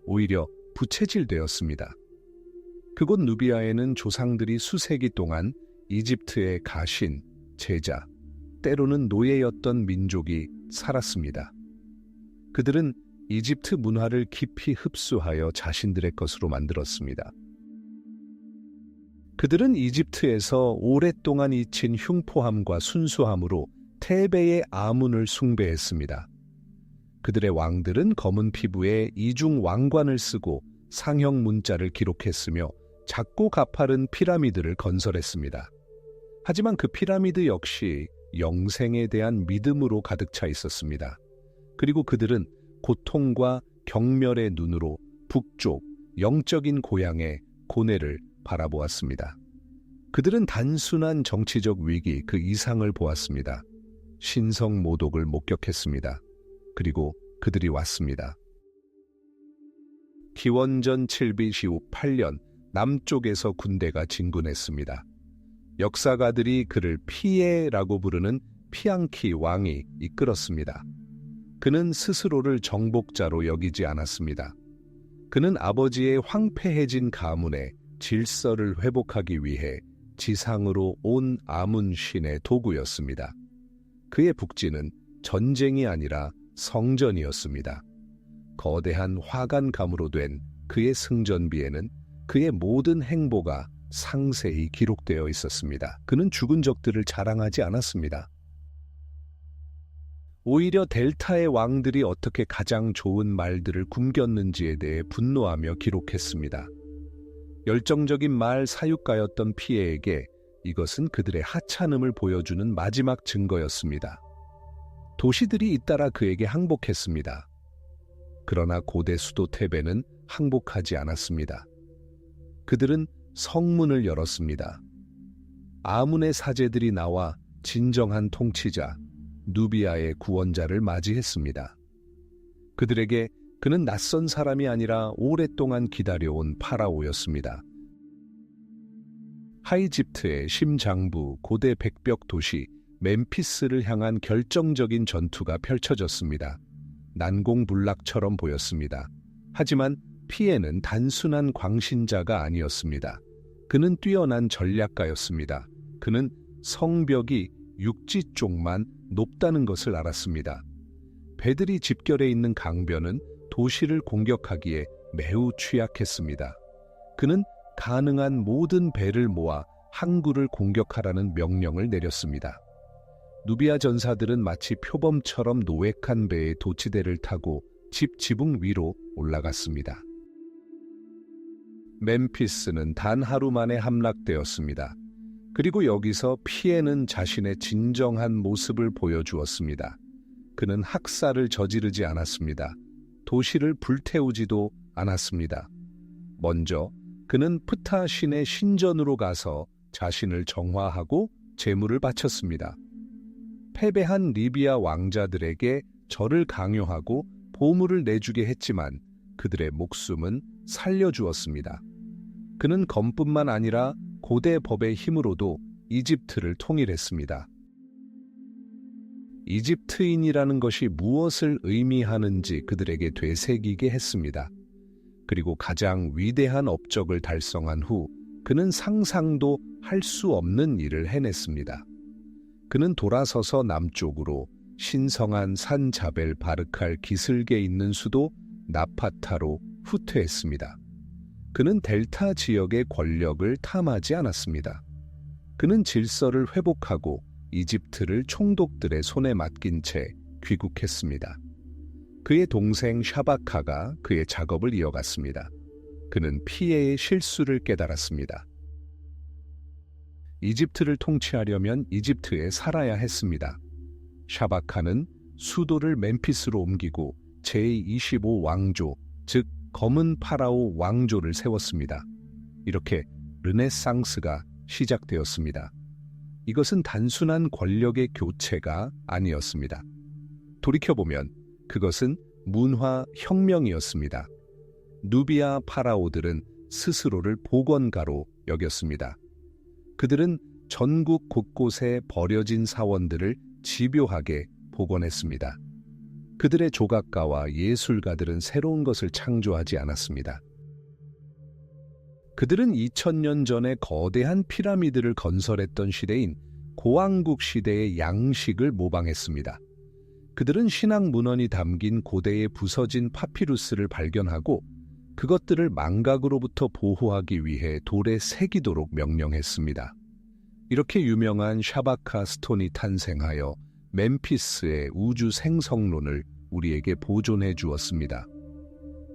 오히려 부채질되었습니다. 그곳 누비아에는 조상들이 수세기 동안 이집트의 가신, 제자, 때로는 노예였던 민족이 살았습니다. 그들은 이집트 문화를 깊이 흡수하여 자신들의 것으로 만들었습니다. 그들은 이집트에서 오랫동안 잊힌 흉포함과 순수함으로 테베의 아문을 숭배했습니다. 그들의 왕들은 검은 피부에 이중 왕관을 쓰고 상형 문자를 기록했으며 작고 가파른 피라미드를 건설했습니다. 하지만 그 피라미드 역시 영생에 대한 믿음으로 가득 차 있었습니다. 그리고 그들은 고통과 경멸의 눈으로 북쪽 영적인 고향의 고뇌를 바라보았습니다. 그들은 단순한 정치적 위기 그 이상을 보았습니다. 신성 모독을 목격했습니다. 그리고 그들이 왔습니다. 기원전 758년 남쪽에서 군대가 진군했습니다. 역사가들이 그를 피에라고 부르는 피앙키 왕이 이끌었습니다. 그는 스스로를 정복자로 여기지 않았습니다. 그는 아버지의 황폐해진 가문의 질서를 회복하기 위해 지상으로 온 아문 신의 도구였습니다. 그의 북지는 전쟁이 아니라 성전이었습니다. 거대한 화관감으로 된 그의 승전비에는 그의 모든 행보가 상세히 기록되어 있었습니다. 그는 죽은 적들을 자랑하지 않았습니다. 오히려 델타의 왕들이 어떻게 가장 좋은 말들을 굶겼는지에 대해 분노하며 기록했습니다. 열정적인 말 사육가였던 피에에게 이것은 그들의 하찮음을 보여주는 마지막 증거였습니다. 도시들이 잇따라 그에게 항복했습니다. 그러나 고대 수도 테베는 항복하지 않았습니다. 그들은 성문을 열었습니다. 아문의 사제들이 나와 진정한 통치자, 누비아의 구원자를 맞이했습니다. 그들에게 그는 낯선 사람이 아니라 오랫동안 기다려온 파라오였습니다. 하이집트의 심장부 고대 백벽 도시 멤피스를 향한 결정적인 전투가 펼쳐졌습니다. 난공불락처럼 보였습니다. 하지만 피에는 단순한 광신자가 아니었습니다. 그는 뛰어난 전략가였습니다. 그는 성벽이 육지 쪽만 높다는 것을 알았습니다. 배들이 집결해 있는 강변은 도시를 공격하기에 매우 취약했습니다. 그는 가능한 모든 배를 모아 항구를 공격하라는 명령을 내렸습니다. 누비아 전사들은 마치 표범처럼 노획한 배의 도치대를 타고 지붕 위로 올라갔습니다. 멤피스는 단 하루 만에 함락되었습니다. 그리고 여기서 피에는 자신의 진정한 모습을 보여주었습니다. 그는 학살을 저지르지 않았습니다. 도시를 불태우지도 않았습니다. 먼저 그는 프타 신의 신전으로 가서 자신을 정화하고 제물을 바쳤습니다. 패배한 리비아 왕자들에게 절을 강요하고 보물을 내주게 했지만 그들의 목숨은 살려주었습니다. 그는 검뿐만 아니라 고대 법의 힘으로도 이집트를 통일했습니다. 이집트인이라는 것이 무엇을 의미하는지 그들에게 되새기게 했습니다. 그리고 가장 위대한 업적을 달성한 후 그는 상상도 할 수 없는 일을 해냈습니다. 그는 돌아서서 남쪽으로 신성한 산 자벨 바르칼 기슭에 있는 수도 나파타로 후퇴했습니다. 그는 델타 지역의 권력을 탐하지 않았습니다. 그는 질서를 회복하고 이집트를 총독들의 손에 맡긴 채 귀국했습니다. 그의 동생 샤바카가 그의 작업을 이어갔습니다. 그는 피에의 실수를 깨달았습니다. 이집트를 통치하려면 이집트에 살아야 했습니다. 샤바카는 수도를 멤피스로 옮기고 제25왕조, 즉 검은 파라오 왕조를 세웠습니다. 이렇게 르네상스가 시작되었습니다. 이것은 단순한 권력의 교체가 아니었습니다. 돌이켜보면 그것은 문화혁명이었습니다. 누비아 파라오들은 스스로를 복원가로 여겼습니다. 그들은 전국 곳곳에 버려진 사원들을 집요하게 복원했습니다. 그들의 조각가와 예술가들은 새로운 것을 창조하지 않았습니다. 그들은 2000년 전에 거대한 피라미드를 건설했던 시대인 고왕국 시대의 양식을 모방했습니다. 그들은 신앙 문헌이 담긴 고대의 부서진 파피루스를 발견하고 그것들을 망각으로부터 보호하기 위해 돌에 새기도록 명령했습니다. 이렇게 유명한 샤바카 스톤이 탄생하여 멤피스의 우주 생성론을 우리에게 보존해 주었습니다.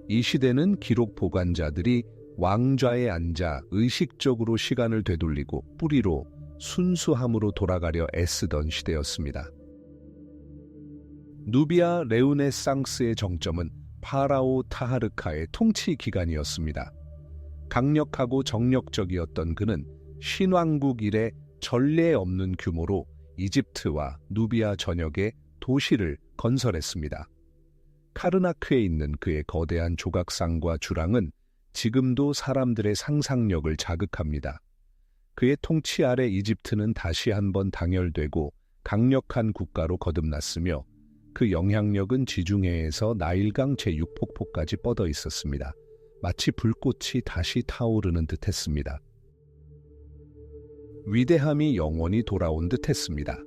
이 시대는 기록 보관자들이 왕좌에 앉아 의식적으로 시간을 되돌리고 뿌리로 순수함으로 돌아가려 애쓰던 시대였습니다. 누비아 르네상스의 정점은 파라오 타하르카의 통치 기간이었습니다. 강력하고 정력적이었던 그는 신왕국 이래 전례 없는 규모로 이집트와 누비아 전역에 도시를 건설했습니다. 카르나크에 있는 그의 거대한 조각상과 주랑은 지금도 사람들의 상상력을 자극합니다. 그의 통치 아래 이집트는 다시 한번 당열되고 강력한 국가로 거듭났으며 그 영향력은 지중해에서 나일강 제6폭포까지 뻗어 있었습니다. 마치 불꽃이 다시 타오르는 듯했습니다. 위대함이 영원히 돌아온 듯했습니다.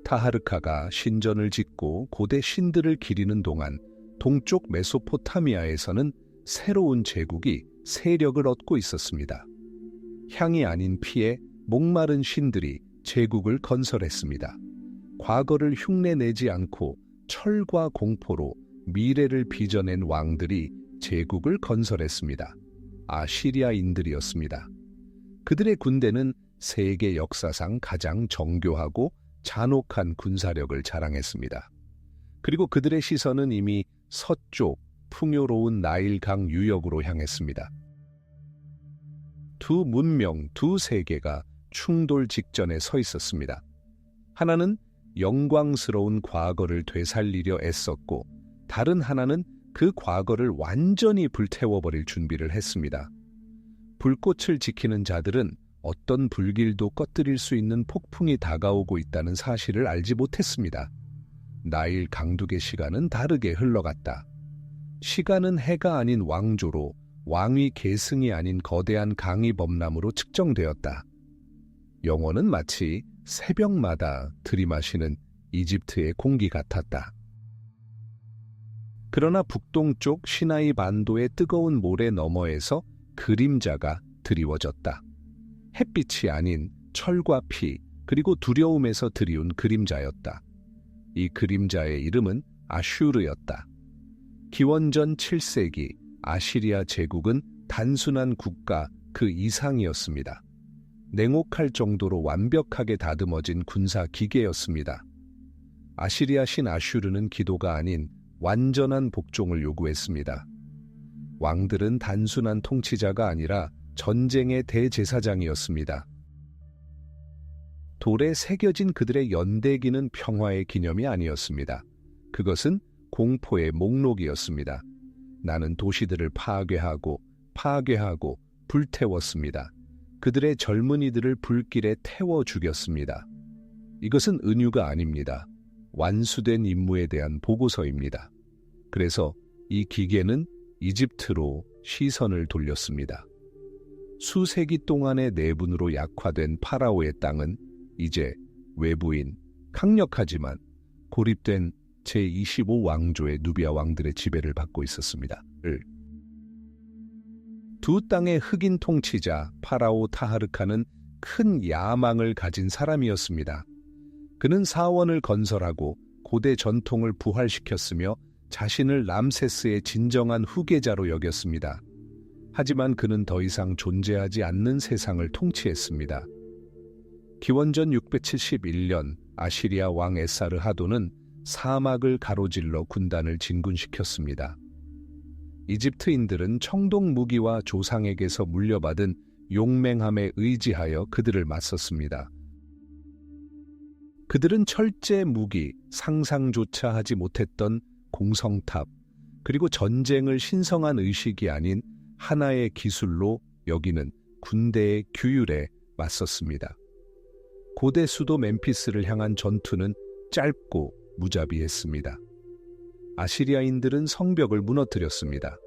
타하르카가 신전을 짓고 고대 신들을 기리는 동안 동쪽 메소포타미아에서는 새로운 제국이 세력을 얻고 있었습니다. 향이 아닌 피에 목마른 신들이 제국을 건설했습니다. 과거를 흉내내지 않고 철과 공포로 미래를 빚어낸 왕들이 제국을 건설했습니다. 아시리아인들이었습니다. 그들의 군대는 세계 역사상 가장 정교하고 잔혹한 군사력을 자랑했습니다. 그리고 그들의 시선은 이미 서쪽 풍요로운 나일강 유역으로 향했습니다. 두 문명, 두 세계가 충돌 직전에 서 있었습니다. 하나는 영광스러운 과거를 되살리려 애썼고 다른 하나는 그 과거를 완전히 불태워버릴 준비를 했습니다. 불꽃을 지키는 자들은 어떤 불길도 꺼뜨릴 수 있는 폭풍이 다가오고 있다는 사실을 알지 못했습니다. 나일 강둑의 시간은 다르게 흘러갔다. 시간은 해가 아닌 왕조로 왕위 계승이 아닌 거대한 강이 범람으로 측정되었다. 영혼은 마치 새벽마다 들이마시는 이집트의 공기 같았다. 그러나 북동쪽 시나이 반도의 뜨거운 모래 너머에서 그림자가 드리워졌다. 햇빛이 아닌 철과 피 그리고 두려움에서 드리운 그림자였다. 이 그림자의 이름은 아슈르였다. 기원전 7세기 아시리아 제국은 단순한 국가 그 이상이었습니다. 냉혹할 정도로 완벽하게 다듬어진 군사 기계였습니다. 아시리아 신 아슈르는 기도가 아닌 완전한 복종을 요구했습니다. 왕들은 단순한 통치자가 아니라 전쟁의 대제사장이었습니다. 돌에 새겨진 그들의 연대기는 평화의 기념이 아니었습니다. 그것은 공포의 목록이었습니다. 나는 도시들을 파괴하고 불태웠습니다. 그들의 젊은이들을 불길에 태워 죽였습니다. 이것은 은유가 아닙니다. 완수된 임무에 대한 보고서입니다. 그래서 이 기계는 이집트로 시선을 돌렸습니다. 수세기 동안의 내분으로 약화된 파라오의 땅은 이제 외부인, 강력하지만 고립된 제25왕조의 누비아 왕들의 지배를 받고 있었습니다. 두 땅의 흑인 통치자 파라오 타하르카는 큰 야망을 가진 사람이었습니다. 그는 사원을 건설하고 고대 전통을 부활시켰으며 자신을 람세스의 진정한 후계자로 여겼습니다. 하지만 그는 더 이상 존재하지 않는 세상을 통치했습니다. 기원전 671년 아시리아 왕 에사르하돈은 사막을 가로질러 군단을 진군시켰습니다. 이집트인들은 청동 무기와 조상에게서 물려받은 용맹함에 의지하여 그들을 맞섰습니다. 그들은 철제 무기, 상상조차 하지 못했던 공성탑, 그리고 전쟁을 신성한 의식이 아닌 하나의 기술로 여기는 군대의 규율에 맞섰습니다. 고대 수도 멤피스를 향한 전투는 짧고 무자비했습니다. 아시리아인들은 성벽을 무너뜨렸습니다.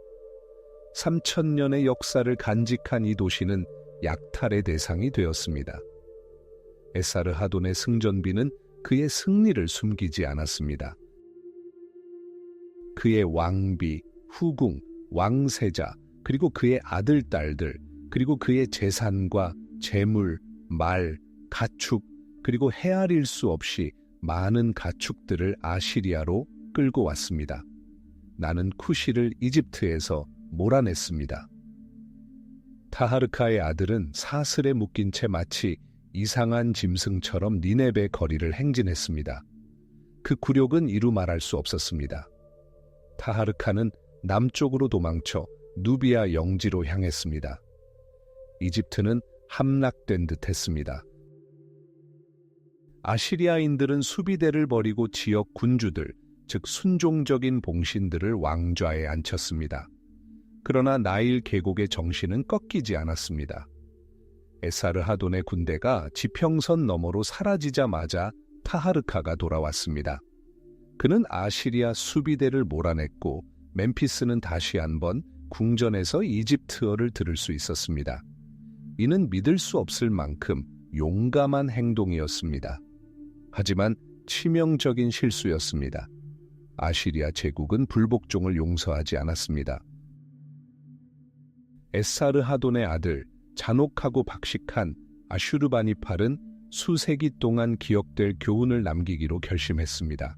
3000년의 역사를 간직한 이 도시는 약탈의 대상이 되었습니다. 에사르하돈의 승전비는 그의 승리를 숨기지 않았습니다. 그의 왕비, 후궁, 왕세자, 그리고 그의 아들, 딸들, 그리고 그의 재산과 재물, 말, 가축, 그리고 헤아릴 수 없이 많은 가축들을 아시리아로 끌고 왔습니다. 나는 쿠시를 이집트에서 몰아냈습니다. 타하르카의 아들은 사슬에 묶인 채 마치 이상한 짐승처럼 니네베 거리를 행진했습니다. 그 굴욕은 이루 말할 수 없었습니다. 타하르카는 남쪽으로 도망쳐 누비아 영지로 향했습니다. 이집트는 함락된 듯 했습니다. 아시리아인들은 수비대를 버리고 지역 군주들, 즉 순종적인 봉신들을 왕좌에 앉혔습니다. 그러나 나일 계곡의 정신은 꺾이지 않았습니다. 에사르하돈의 군대가 지평선 너머로 사라지자마자 타하르카가 돌아왔습니다. 그는 아시리아 수비대를 몰아냈고 멤피스는 다시 한번 궁전에서 이집트어를 들을 수 있었습니다. 이는 믿을 수 없을 만큼 용감한 행동이었습니다. 하지만 치명적인 실수였습니다. 아시리아 제국은 불복종을 용서하지 않았습니다. 에사르하돈의 아들, 잔혹하고 박식한 아슈르바니팔은 수세기 동안 기억될 교훈을 남기기로 결심했습니다.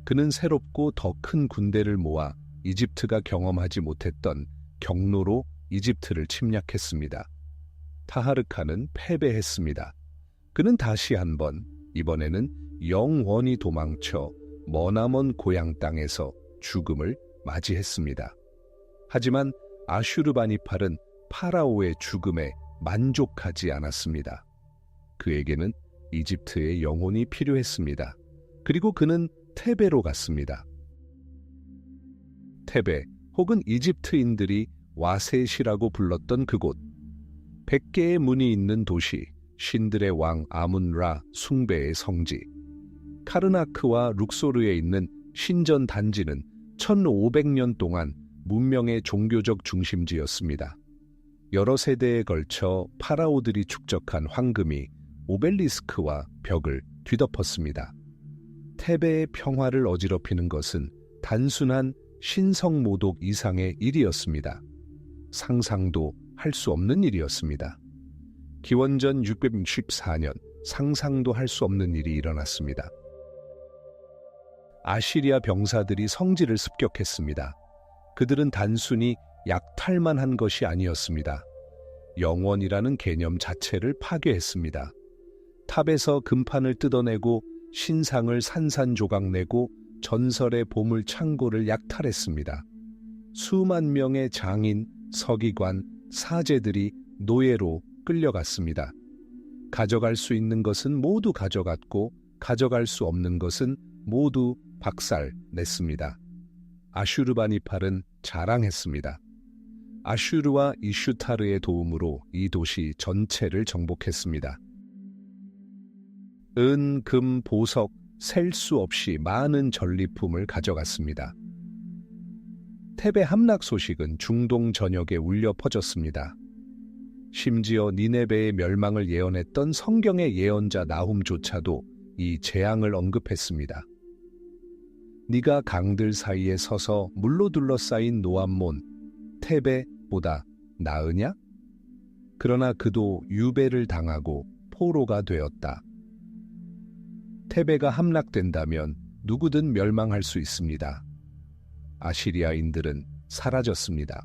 그는 새롭고 더 큰 군대를 모아 이집트가 경험하지 못했던 경로로 이집트를 침략했습니다. 타하르카는 패배했습니다. 그는 다시 한번, 이번에는 영원히 도망쳐 머나먼 고향 땅에서 죽음을 맞이했습니다. 하지만 아슈르바니팔은 파라오의 죽음에 만족하지 않았습니다. 그에게는 이집트의 영혼이 필요했습니다. 그리고 그는 테베로 갔습니다. 테베, 혹은 이집트인들이 와셋이라고 불렀던 그곳. 100개의 문이 있는 도시, 신들의 왕 아문라 숭배의 성지. 카르나크와 룩소르에 있는 신전 단지는 1500년 동안 문명의 종교적 중심지였습니다. 여러 세대에 걸쳐 파라오들이 축적한 황금이 오벨리스크와 벽을 뒤덮었습니다. 테베의 평화를 어지럽히는 것은 단순한 신성모독 이상의 일이었습니다. 상상도 할 수 없는 일이었습니다. 기원전 614년 상상도 할 수 없는 일이 일어났습니다. 아시리아 병사들이 성지를 습격했습니다. 그들은 단순히 약탈만 한 것이 아니었습니다. 영원이라는 개념 자체를 파괴했습니다. 탑에서 금판을 뜯어내고 신상을 산산조각내고 전설의 보물 창고를 약탈했습니다. 수만 명의 장인, 서기관, 사제들이 노예로 끌려갔습니다. 가져갈 수 있는 것은 모두 가져갔고 가져갈 수 없는 것은 모두 박살냈습니다. 아슈르바니팔은 자랑했습니다. 아슈르와 이슈타르의 도움으로 이 도시 전체를 정복했습니다. 은, 금, 보석, 셀 수 없이 많은 전리품을 가져갔습니다. 테베 함락 소식은 중동 전역에 울려 퍼졌습니다. 심지어 니네베의 멸망을 예언했던 성경의 예언자 나훔조차도 이 재앙을 언급했습니다. 네가 강들 사이에 서서 물로 둘러싸인 노암몬 테베보다 나으냐? 그러나 그도 유배를 당하고 포로가 되었다. 테베가 함락된다면 누구든 멸망할 수 있습니다. 아시리아인들은 사라졌습니다.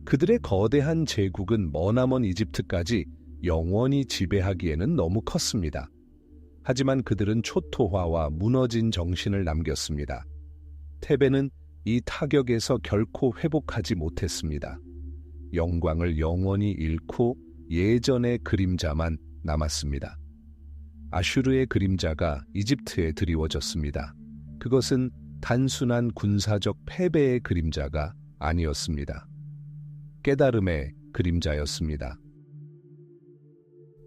그들의 거대한 제국은 머나먼 이집트까지 영원히 지배하기에는 너무 컸습니다. 하지만 그들은 초토화와 무너진 정신을 남겼습니다. 테베는 이 타격에서 결코 회복하지 못했습니다. 영광을 영원히 잃고 예전의 그림자만 남았습니다. 아슈르의 그림자가 이집트에 드리워졌습니다. 그것은 단순한 군사적 패배의 그림자가 아니었습니다. 깨달음의 그림자였습니다.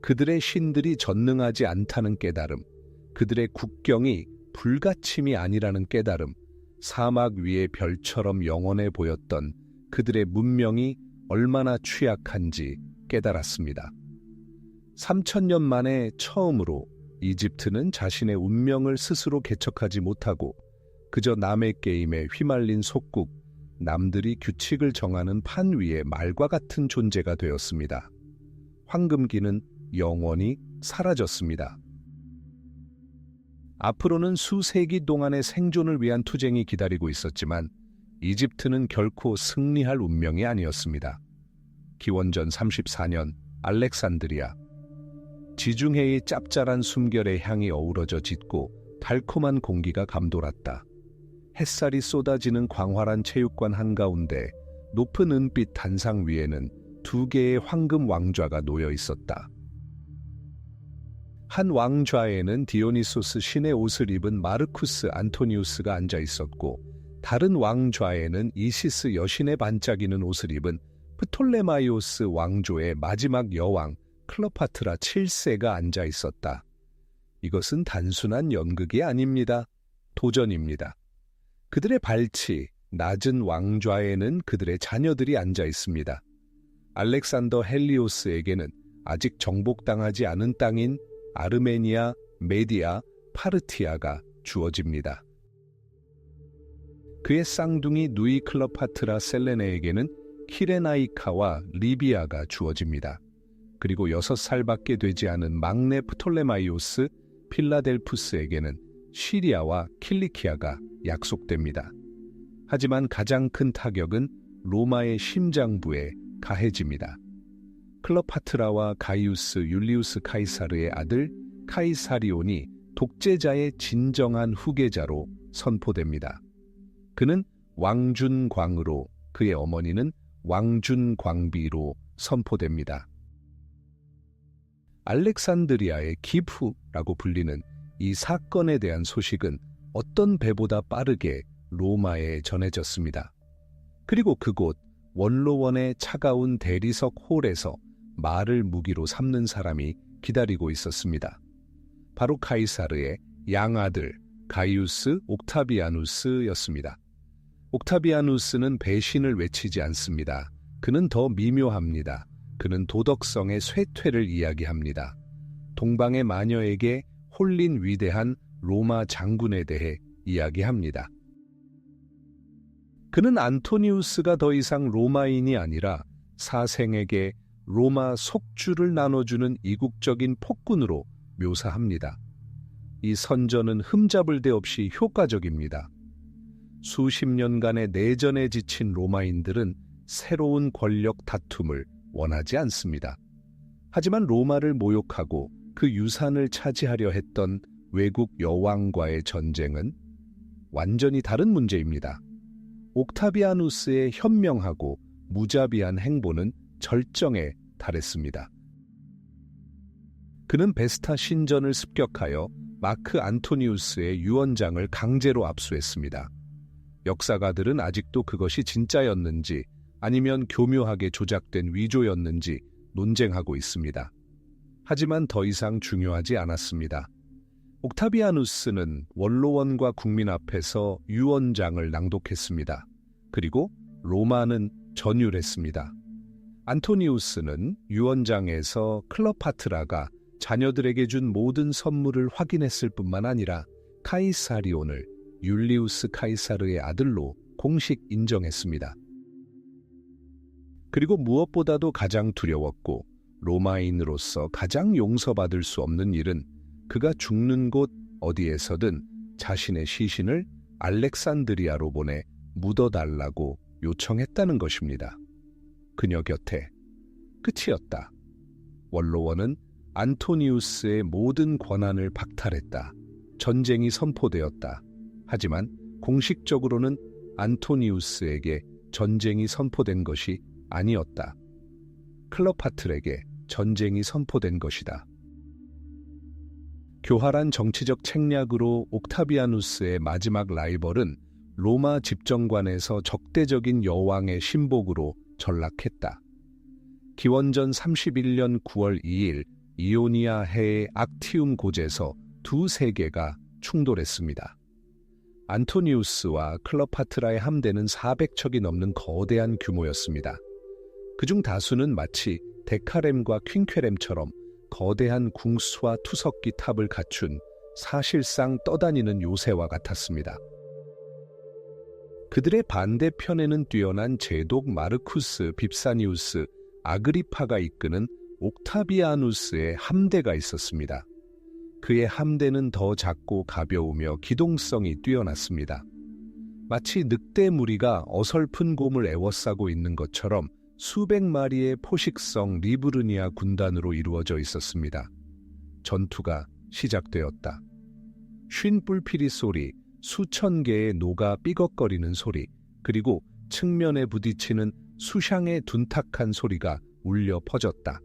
그들의 신들이 전능하지 않다는 깨달음, 그들의 국경이 불가침이 아니라는 깨달음, 사막 위의 별처럼 영원해 보였던 그들의 문명이 얼마나 취약한지 깨달았습니다. 3000년 만에 처음으로 이집트는 자신의 운명을 스스로 개척하지 못하고 그저 남의 게임에 휘말린 속국, 남들이 규칙을 정하는 판 위의 말과 같은 존재가 되었습니다. 황금기는 영원히 사라졌습니다. 앞으로는 수세기 동안의 생존을 위한 투쟁이 기다리고 있었지만 이집트는 결코 승리할 운명이 아니었습니다. 기원전 34년 알렉산드리아. 지중해의 짭짤한 숨결의 향이 어우러져 짙고 달콤한 공기가 감돌았다. 햇살이 쏟아지는 광활한 체육관 한가운데 높은 은빛 단상 위에는 2개의 황금 왕좌가 놓여 있었다. 한 왕좌에는 디오니소스 신의 옷을 입은 마르쿠스 안토니우스가 앉아 있었고, 다른 왕좌에는 이시스 여신의 반짝이는 옷을 입은 프톨레마이오스 왕조의 마지막 여왕 클레오파트라 7세가 앉아 있었다. 이것은 단순한 연극이 아닙니다. 도전입니다. 그들의 발치, 낮은 왕좌에는 그들의 자녀들이 앉아 있습니다. 알렉산더 헬리오스에게는 아직 정복당하지 않은 땅인 아르메니아, 메디아, 파르티아가 주어집니다. 그의 쌍둥이 누이 클레오파트라 셀레네에게는 키레나이카와 리비아가 주어집니다. 그리고 6살밖에 되지 않은 막내 프톨레마이오스 필라델푸스에게는 시리아와 킬리키아가 약속됩니다. 하지만 가장 큰 타격은 로마의 심장부에 가해집니다. 클레오파트라와 가이우스 율리우스 카이사르의 아들 카이사리온이 독재자의 진정한 후계자로 선포됩니다. 그는 왕준광으로, 그의 어머니는 왕준광비로 선포됩니다. 알렉산드리아의 기프라고 불리는 이 사건에 대한 소식은 어떤 배보다 빠르게 로마에 전해졌습니다. 그리고 그곳 원로원의 차가운 대리석 홀에서 말을 무기로 삼는 사람이 기다리고 있었습니다. 바로 카이사르의 양아들 가이우스 옥타비아누스였습니다. 옥타비아누스는 배신을 외치지 않습니다. 그는 더 미묘합니다. 그는 도덕성의 쇠퇴를 이야기합니다. 동방의 마녀에게 홀린 위대한 로마 장군에 대해 이야기합니다. 그는 안토니우스가 더 이상 로마인이 아니라 사생에게 로마 속주를 나눠주는 이국적인 폭군으로 묘사합니다. 이 선전은 흠잡을 데 없이 효과적입니다. 수십 년간의 내전에 지친 로마인들은 새로운 권력 다툼을 원하지 않습니다. 하지만 로마를 모욕하고 그 유산을 차지하려 했던 외국 여왕과의 전쟁은 완전히 다른 문제입니다. 옥타비아누스의 현명하고 무자비한 행보는 절정에 달했습니다. 그는 베스타 신전을 습격하여 마크 안토니우스의 유언장을 강제로 압수했습니다. 역사가들은 아직도 그것이 진짜였는지 아니면 교묘하게 조작된 위조였는지 논쟁하고 있습니다. 하지만 더 이상 중요하지 않았습니다. 옥타비아누스는 원로원과 국민 앞에서 유언장을 낭독했습니다. 그리고 로마는 전율했습니다. 안토니우스는 유언장에서 클레오파트라가 자녀들에게 준 모든 선물을 확인했을 뿐만 아니라 카이사리온을 율리우스 카이사르의 아들로 공식 인정했습니다. 그리고 무엇보다도 가장 두려웠고 로마인으로서 가장 용서받을 수 없는 일은 그가 죽는 곳 어디에서든 자신의 시신을 알렉산드리아로 보내 묻어달라고 요청했다는 것입니다. 그녀 곁에 끝이었다. 원로원은 안토니우스의 모든 권한을 박탈했다. 전쟁이 선포되었다. 하지만 공식적으로는 안토니우스에게 전쟁이 선포된 것이 아니었다. 클레오파트라에게 전쟁이 선포된 것이다. 교활한 정치적 책략으로 옥타비아누스의 마지막 라이벌은 로마 집정관에서 적대적인 여왕의 신복으로 전락했다. 기원전 31년 9월 2일 이오니아 해의 악티움 고제에서 두 세계가 충돌했습니다. 안토니우스와 클레오파트라의 함대는 400척이 넘는 거대한 규모였습니다. 그중 다수는 마치 데카렘과 퀸쾌렘처럼 거대한 궁수와 투석기 탑을 갖춘 사실상 떠다니는 요새와 같았습니다. 그들의 반대편에는 뛰어난 제독 마르쿠스 빕사니우스 아그리파가 이끄는 옥타비아누스의 함대가 있었습니다. 그의 함대는 더 작고 가벼우며 기동성이 뛰어났습니다. 마치 늑대 무리가 어설픈 곰을 에워싸고 있는 것처럼 수백 마리의 포식성 리브르니아 군단으로 이루어져 있었습니다. 전투가 시작되었다. 쉰 뿔피리 소리, 수천 개의 노가 삐걱거리는 소리, 그리고 측면에 부딪히는 수샹의 둔탁한 소리가 울려 퍼졌다.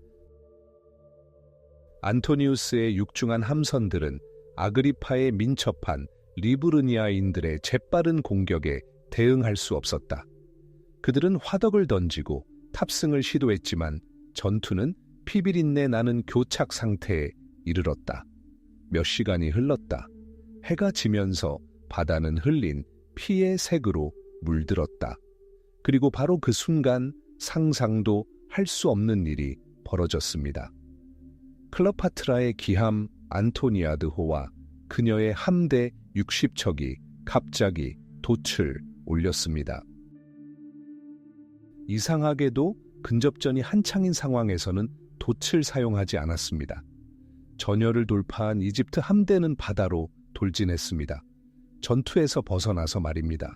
안토니우스의 육중한 함선들은 아그리파의 민첩한 리브르니아인들의 재빠른 공격에 대응할 수 없었다. 그들은 화덕을 던지고 탑승을 시도했지만 전투는 피비린내 나는 교착 상태에 이르렀다. 몇 시간이 흘렀다. 해가 지면서 바다는 흘린 피의 색으로 물들었다. 그리고 바로 그 순간 상상도 할 수 없는 일이 벌어졌습니다. 클레오파트라의 기함 안토니아드호와 그녀의 함대 60척이 갑자기 돛을 올렸습니다. 이상하게도 근접전이 한창인 상황에서는 돛을 사용하지 않았습니다. 전열을 돌파한 이집트 함대는 바다로 돌진했습니다. 전투에서 벗어나서 말입니다.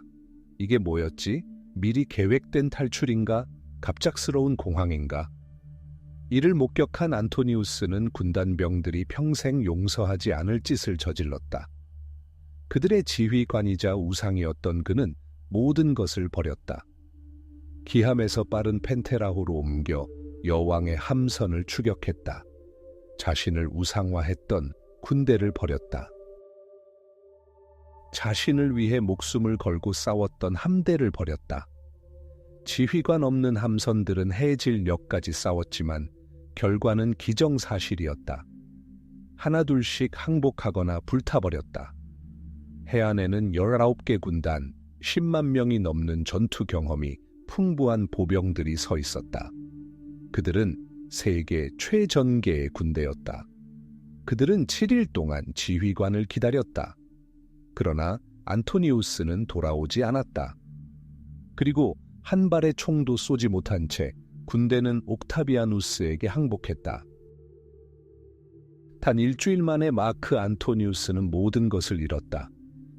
이게 뭐였지? 미리 계획된 탈출인가? 갑작스러운 공황인가? 이를 목격한 안토니우스는 군단병들이 평생 용서하지 않을 짓을 저질렀다. 그들의 지휘관이자 우상이었던 그는 모든 것을 버렸다. 기함에서 빠른 펜테라호로 옮겨 여왕의 함선을 추격했다. 자신을 우상화했던 군대를 버렸다. 자신을 위해 목숨을 걸고 싸웠던 함대를 버렸다. 지휘관 없는 함선들은 해질녘까지 싸웠지만 결과는 기정사실이었다. 하나둘씩 항복하거나 불타버렸다. 해안에는 19개 군단, 10만 명이 넘는 전투 경험이 풍부한 보병들이 서 있었다. 그들은 세계 최전개의 군대였다. 그들은 7일 동안 지휘관을 기다렸다. 그러나 안토니우스는 돌아오지 않았다. 그리고 한 발의 총도 쏘지 못한 채 군대는 옥타비아누스에게 항복했다. 단 일주일 만에 마크 안토니우스는 모든 것을 잃었다.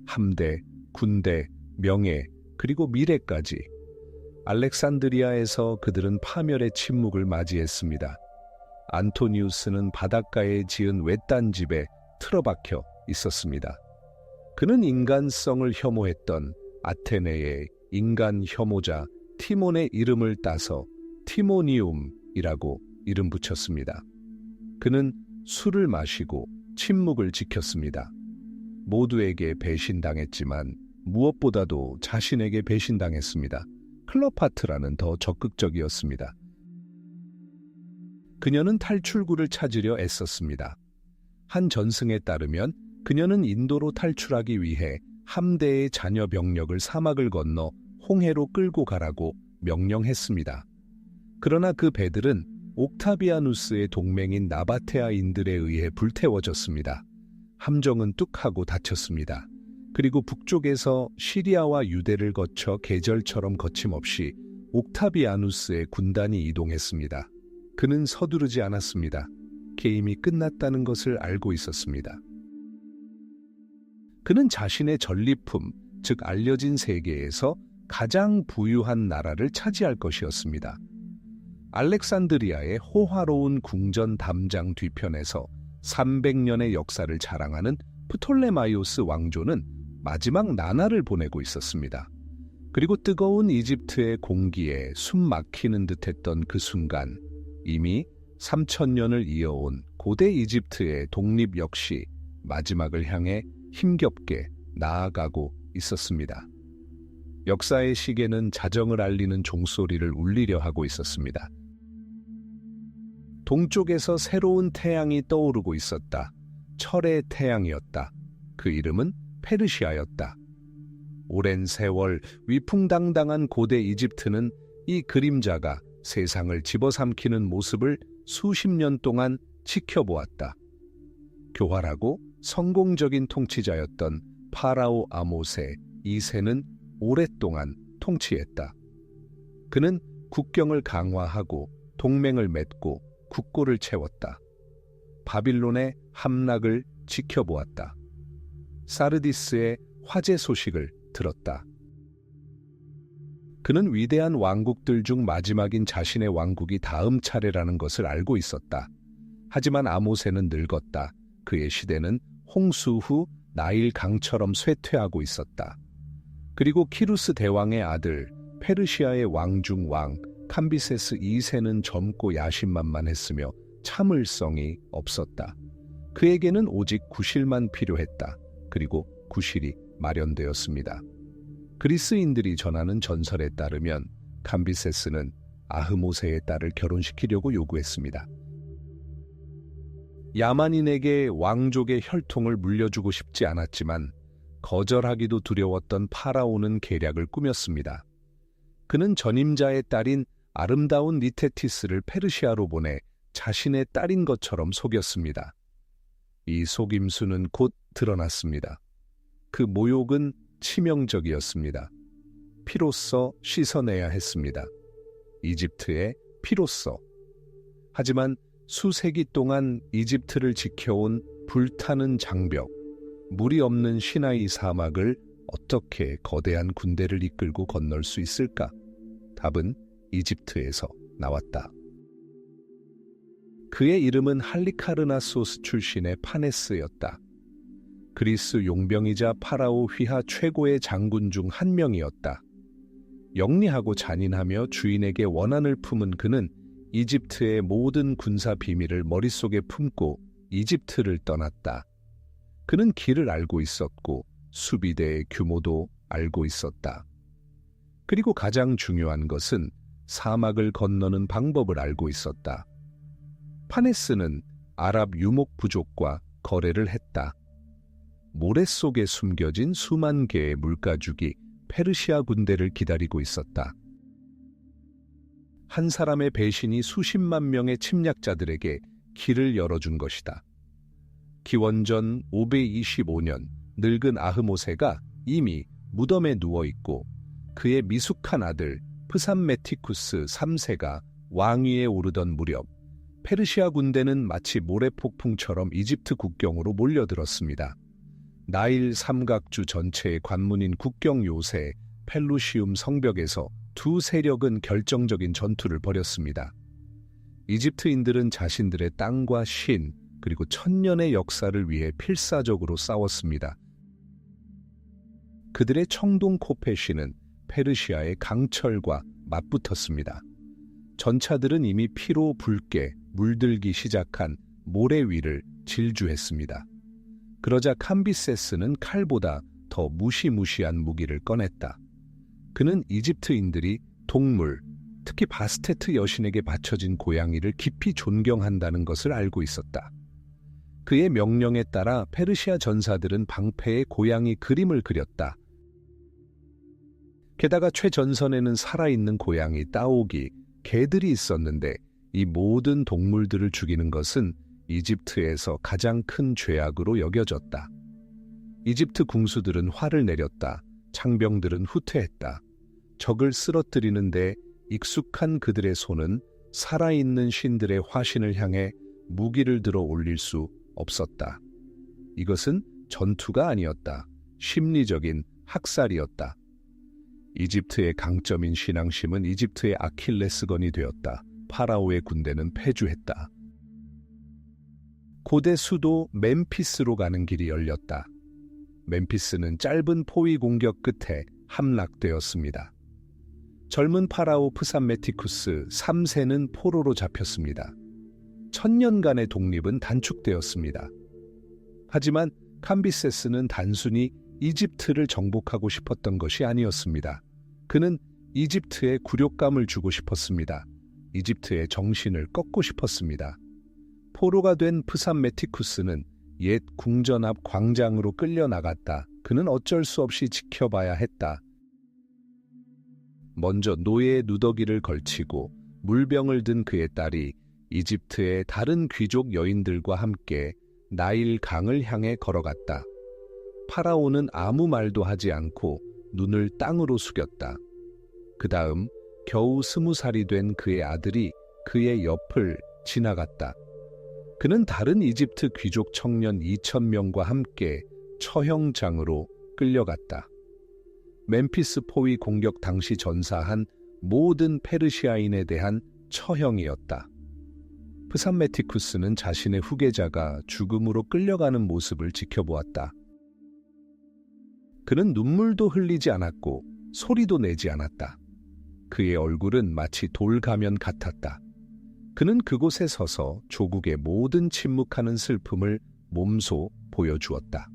함대, 군대, 명예, 그리고 미래까지. 알렉산드리아에서 그들은 파멸의 침묵을 맞이했습니다. 안토니우스는 바닷가에 지은 외딴 집에 틀어박혀 있었습니다. 그는 인간성을 혐오했던 아테네의 인간 혐오자 티몬의 이름을 따서 티모니움이라고 이름 붙였습니다. 그는 술을 마시고 침묵을 지켰습니다. 모두에게 배신당했지만 무엇보다도 자신에게 배신당했습니다. 클레오파트라는 더 적극적이었습니다. 그녀는 탈출구를 찾으려 애썼습니다. 한 전승에 따르면 그녀는 인도로 탈출하기 위해 함대의 자녀 병력을 사막을 건너 홍해로 끌고 가라고 명령했습니다. 그러나 그 배들은 옥타비아누스의 동맹인 나바테아인들에 의해 불태워졌습니다. 함정은 뚝하고 닫혔습니다. 그리고 북쪽에서 시리아와 유대를 거쳐 계절처럼 거침없이 옥타비아누스의 군단이 이동했습니다. 그는 서두르지 않았습니다. 게임이 끝났다는 것을 알고 있었습니다. 그는 자신의 전리품, 즉 알려진 세계에서 가장 부유한 나라를 차지할 것이었습니다. 알렉산드리아의 호화로운 궁전 담장 뒤편에서 300년의 역사를 자랑하는 프톨레마이오스 왕조는 마지막 나날을 보내고 있었습니다. 그리고 뜨거운 이집트의 공기에 숨 막히는 듯했던 그 순간 이미 3000년을 이어온 고대 이집트의 독립 역시 마지막을 향해 힘겹게 나아가고 있었습니다. 역사의 시계는 자정을 알리는 종소리를 울리려 하고 있었습니다. 동쪽에서 새로운 태양이 떠오르고 있었다. 철의 태양이었다. 그 이름은 페르시아였다. 오랜 세월 위풍당당한 고대 이집트는 이 그림자가 세상을 집어삼키는 모습을 수십 년 동안 지켜보았다. 교활하고 성공적인 통치자였던 파라오 아모세 2세는 오랫동안 통치했다. 그는 국경을 강화하고 동맹을 맺고 국고를 채웠다. 바빌론의 함락을 지켜보았다. 사르디스의 화재 소식을 들었다. 그는 위대한 왕국들 중 마지막인 자신의 왕국이 다음 차례라는 것을 알고 있었다. 하지만 아모세는 늙었다. 그의 시대는 홍수 후 나일 강처럼 쇠퇴하고 있었다. 그리고 키루스 대왕의 아들 페르시아의 왕 중 왕 캄비세스 2세는 젊고 야심만만했으며 참을성이 없었다. 그에게는 오직 구실만 필요했다. 그리고 구실이 마련되었습니다. 그리스인들이 전하는 전설에 따르면 캄비세스는 아흐모세의 딸을 결혼시키려고 요구했습니다. 야만인에게 왕족의 혈통을 물려주고 싶지 않았지만 거절하기도 두려웠던 파라오는 계략을 꾸몄습니다. 그는 전임자의 딸인 아름다운 니테티스를 페르시아로 보내 자신의 딸인 것처럼 속였습니다. 이 속임수는 곧 드러났습니다. 그 모욕은 치명적이었습니다. 피로써 씻어내야 했습니다. 이집트의 피로써. 하지만 수세기 동안 이집트를 지켜온 불타는 장벽, 물이 없는 시나이 사막을 어떻게 거대한 군대를 이끌고 건널 수 있을까? 답은 이집트에서 나왔다. 그의 이름은 할리카르나소스 출신의 파네스였다. 그리스 용병이자 파라오 휘하 최고의 장군 중 한 명이었다. 영리하고 잔인하며 주인에게 원한을 품은 그는 이집트의 모든 군사 비밀을 머릿속에 품고 이집트를 떠났다. 그는 길을 알고 있었고 수비대의 규모도 알고 있었다. 그리고 가장 중요한 것은 사막을 건너는 방법을 알고 있었다. 파네스는 아랍 유목 부족과 거래를 했다. 모래 속에 숨겨진 수만 개의 물가죽이 페르시아 군대를 기다리고 있었다. 한 사람의 배신이 수십만 명의 침략자들에게 길을 열어준 것이다. 기원전 525년 늙은 아흐모세가 이미 무덤에 누워있고 그의 미숙한 아들 프산메티쿠스 3세가 왕위에 오르던 무렵 페르시아 군대는 마치 모래폭풍처럼 이집트 국경으로 몰려들었습니다. 나일 삼각주 전체의 관문인 국경 요새 펠루시움 성벽에서 두 세력은 결정적인 전투를 벌였습니다. 이집트인들은 자신들의 땅과 신, 그리고 천년의 역사를 위해 필사적으로 싸웠습니다. 그들의 청동 코페시는 페르시아의 강철과 맞붙었습니다. 전차들은 이미 피로 붉게 물들기 시작한 모래 위를 질주했습니다. 그러자 캄비세스는 칼보다 더 무시무시한 무기를 꺼냈다. 그는 이집트인들이 동물, 특히 바스테트 여신에게 바쳐진 고양이를 깊이 존경한다는 것을 알고 있었다. 그의 명령에 따라 페르시아 전사들은 방패에 고양이 그림을 그렸다. 게다가 최전선에는 살아있는 고양이, 따오기, 개들이 있었는데 이 모든 동물들을 죽이는 것은 이집트에서 가장 큰 죄악으로 여겨졌다. 이집트 궁수들은 화를 내렸다. 창병들은 후퇴했다. 적을 쓰러뜨리는데 익숙한 그들의 손은 살아있는 신들의 화신을 향해 무기를 들어 올릴 수 없었다. 이것은 전투가 아니었다. 심리적인 학살이었다. 이집트의 강점인 신앙심은 이집트의 아킬레스건이 되었다. 파라오의 군대는 패주했다. 고대 수도 멤피스로 가는 길이 열렸다. 멤피스는 짧은 포위 공격 끝에 함락되었습니다. 젊은 파라오 프산메티쿠스 3세는 포로로 잡혔습니다. 천년간의 독립은 단축되었습니다. 하지만 캄비세스는 단순히 이집트를 정복하고 싶었던 것이 아니었습니다. 그는 이집트에 굴욕감을 주고 싶었습니다. 이집트의 정신을 꺾고 싶었습니다. 포로가 된 프산메티쿠스는 옛 궁전 앞 광장으로 끌려나갔다. 그는 어쩔 수 없이 지켜봐야 했다. 먼저 노예의 누더기를 걸치고 물병을 든 그의 딸이 이집트의 다른 귀족 여인들과 함께 나일 강을 향해 걸어갔다. 파라오는 아무 말도 하지 않고 눈을 땅으로 숙였다. 그 다음 겨우 20살이 된 그의 아들이 그의 옆을 지나갔다. 그는 다른 이집트 귀족 청년 2,000명과 함께 처형장으로 끌려갔다. 멤피스 포위 공격 당시 전사한 모든 페르시아인에 대한 처형이었다. 프산메티쿠스는 자신의 후계자가 죽음으로 끌려가는 모습을 지켜보았다. 그는 눈물도 흘리지 않았고 소리도 내지 않았다. 그의 얼굴은 마치 돌가면 같았다. 그는 그곳에 서서 조국의 모든 침묵하는 슬픔을 몸소 보여주었다.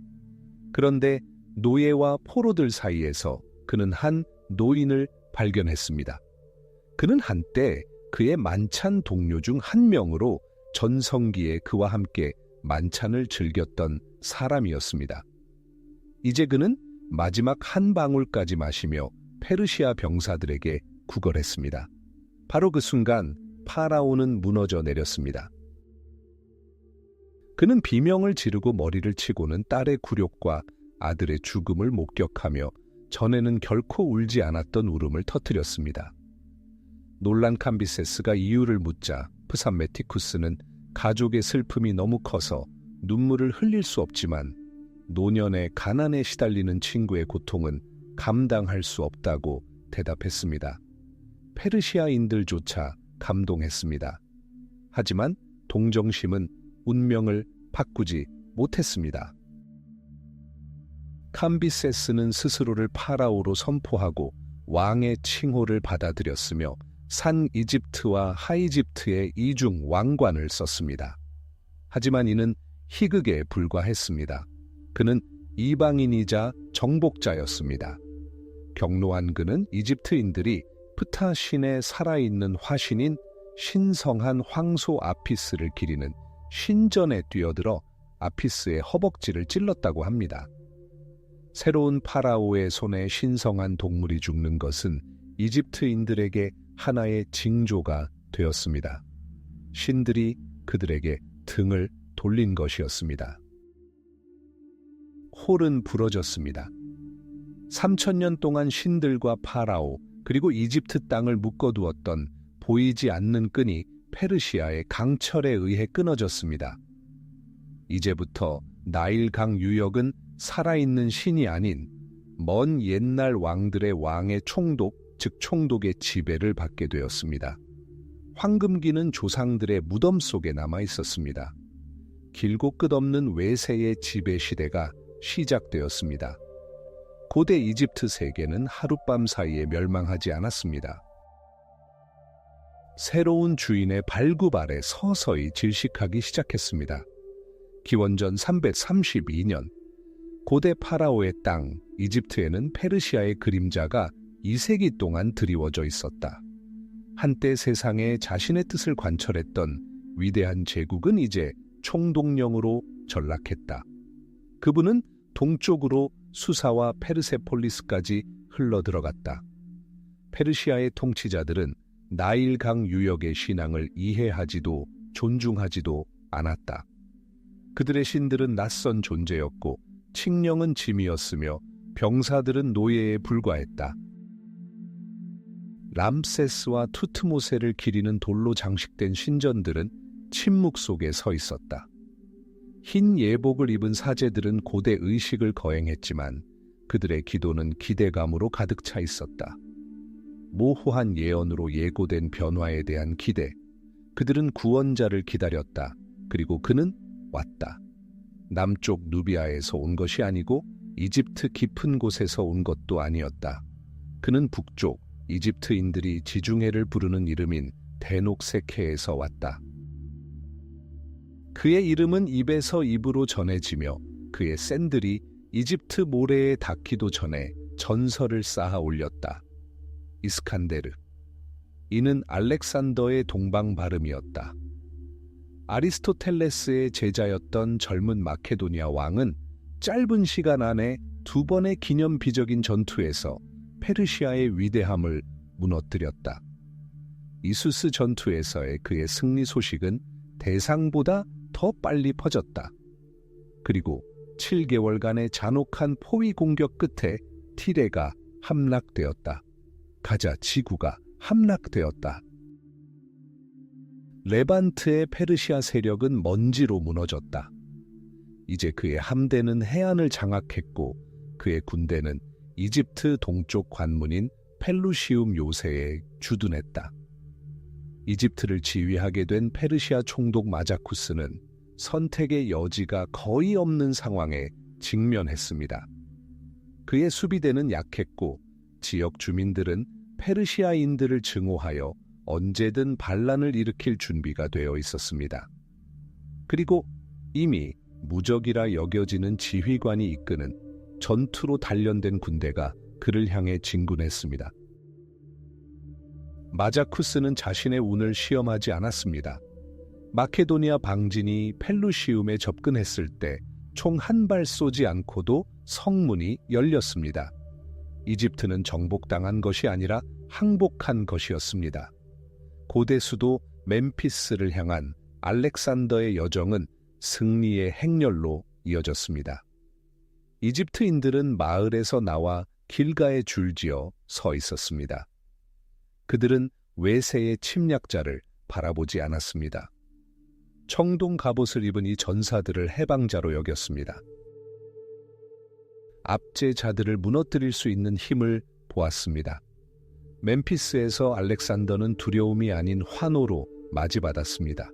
그런데 노예와 포로들 사이에서 그는 한 노인을 발견했습니다. 그는 한때 그의 만찬 동료 중 한 명으로 전성기에 그와 함께 만찬을 즐겼던 사람이었습니다. 이제 그는 마지막 한 방울까지 마시며 페르시아 병사들에게 구걸했습니다. 바로 그 순간 파라오는 무너져 내렸습니다. 그는 비명을 지르고 머리를 치고는 딸의 굴욕과 아들의 죽음을 목격하며 전에는 결코 울지 않았던 울음을 터뜨렸습니다. 놀란 캄비세스가 이유를 묻자 프산메티쿠스는 가족의 슬픔이 너무 커서 눈물을 흘릴 수 없지만 노년의 가난에 시달리는 친구의 고통은 감당할 수 없다고 대답했습니다. 페르시아인들조차 감동했습니다. 하지만 동정심은 운명을 바꾸지 못했습니다. 캄비세스는 스스로를 파라오로 선포하고 왕의 칭호를 받아들였으며 산 이집트와 하이집트의 이중 왕관을 썼습니다. 하지만 이는 희극에 불과했습니다. 그는 이방인이자 정복자였습니다. 경로한 그는 이집트인들이 프타 신의 살아있는 화신인 신성한 황소 아피스를 기리는 신전에 뛰어들어 아피스의 허벅지를 찔렀다고 합니다. 새로운 파라오의 손에 신성한 동물이 죽는 것은 이집트인들에게 하나의 징조가 되었습니다. 신들이 그들에게 등을 돌린 것이었습니다. 홀은 부러졌습니다. 3000년 동안 신들과 파라오 그리고 이집트 땅을 묶어두었던 보이지 않는 끈이 페르시아의 강철에 의해 끊어졌습니다. 이제부터 나일강 유역은 살아있는 신이 아닌 먼 옛날 왕들의 왕의 총독, 즉 총독의 지배를 받게 되었습니다. 황금기는 조상들의 무덤 속에 남아 있었습니다. 길고 끝없는 외세의 지배 시대가 시작되었습니다. 고대 이집트 세계는 하룻밤 사이에 멸망하지 않았습니다. 새로운 주인의 발굽 아래 서서히 질식하기 시작했습니다. 기원전 332년 고대 파라오의 땅 이집트에는 페르시아의 그림자가 2세기 동안 드리워져 있었다. 한때 세상에 자신의 뜻을 관철했던 위대한 제국은 이제 총독령으로 전락했다. 그분은 동쪽으로 수사와 페르세폴리스까지 흘러들어갔다. 페르시아의 통치자들은 나일강 유역의 신앙을 이해하지도 존중하지도 않았다. 그들의 신들은 낯선 존재였고 칙령은 짐이었으며 병사들은 노예에 불과했다. 람세스와 투트모세를 기리는 돌로 장식된 신전들은 침묵 속에 서 있었다. 흰 예복을 입은 사제들은 고대 의식을 거행했지만 그들의 기도는 기대감으로 가득 차 있었다. 모호한 예언으로 예고된 변화에 대한 기대, 그들은 구원자를 기다렸다. 그리고 그는 왔다. 남쪽 누비아에서 온 것이 아니고 이집트 깊은 곳에서 온 것도 아니었다. 그는 북쪽 이집트인들이 지중해를 부르는 이름인 데녹세케에서 왔다. 그의 이름은 입에서 입으로 전해지며 그의 샌들이 이집트 모래에 닿기도 전에 전설을 쌓아 올렸다. 이스칸데르. 이는 알렉산더의 동방 발음이었다. 아리스토텔레스의 제자였던 젊은 마케도니아 왕은 짧은 시간 안에 2번의 기념비적인 전투에서 페르시아의 위대함을 무너뜨렸다. 이수스 전투에서의 그의 승리 소식은 대상보다 더 빨리 퍼졌다. 그리고 7개월간의 잔혹한 포위 공격 끝에 티레가 함락되었다. 가자 지구가 함락되었다. 레반트의 페르시아 세력은 먼지로 무너졌다. 이제 그의 함대는 해안을 장악했고 그의 군대는 이집트 동쪽 관문인 펠루시움 요새에 주둔했다. 이집트를 지휘하게 된 페르시아 총독 마자쿠스는 선택의 여지가 거의 없는 상황에 직면했습니다. 그의 수비대는 약했고 지역 주민들은 페르시아인들을 증오하여 언제든 반란을 일으킬 준비가 되어 있었습니다. 그리고 이미 무적이라 여겨지는 지휘관이 이끄는 전투로 단련된 군대가 그를 향해 진군했습니다. 마자쿠스는 자신의 운을 시험하지 않았습니다. 마케도니아 방진이 펠루시움에 접근했을 때 총 한 발 쏘지 않고도 성문이 열렸습니다. 이집트는 정복당한 것이 아니라 항복한 것이었습니다. 고대 수도 멤피스를 향한 알렉산더의 여정은 승리의 행렬로 이어졌습니다. 이집트인들은 마을에서 나와 길가에 줄지어 서 있었습니다. 그들은 외세의 침략자를 바라보지 않았습니다. 청동 갑옷을 입은 이 전사들을 해방자로 여겼습니다. 압제자들을 무너뜨릴 수 있는 힘을 보았습니다. 멤피스에서 알렉산더는 두려움이 아닌 환호로 맞이받았습니다.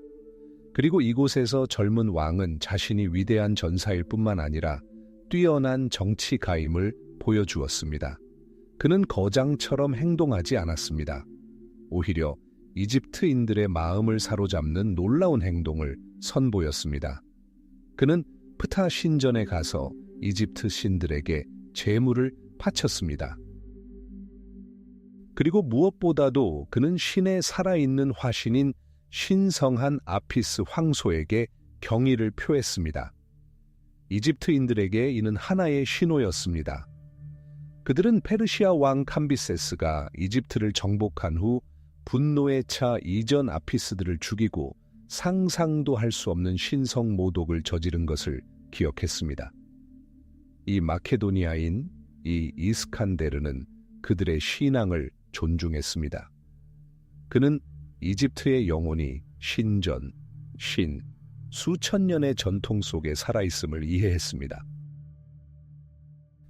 그리고 이곳에서 젊은 왕은 자신이 위대한 전사일 뿐만 아니라 뛰어난 정치가임을 보여주었습니다. 그는 거장처럼 행동하지 않았습니다. 오히려 이집트인들의 마음을 사로잡는 놀라운 행동을 선보였습니다. 그는 프타 신전에 가서 이집트 신들에게 제물을 바쳤습니다. 그리고 무엇보다도 그는 신의 살아있는 화신인 신성한 아피스 황소에게 경의를 표했습니다. 이집트인들에게 이는 하나의 신호였습니다. 그들은 페르시아 왕 캄비세스가 이집트를 정복한 후 분노에 차 이전 아피스들을 죽이고 상상도 할 수 없는 신성 모독을 저지른 것을 기억했습니다. 이 마케도니아인 이 이스칸데르는 그들의 신앙을 존중했습니다. 그는 이집트의 영혼이 신전, 신, 수천 년의 전통 속에 살아있음을 이해했습니다.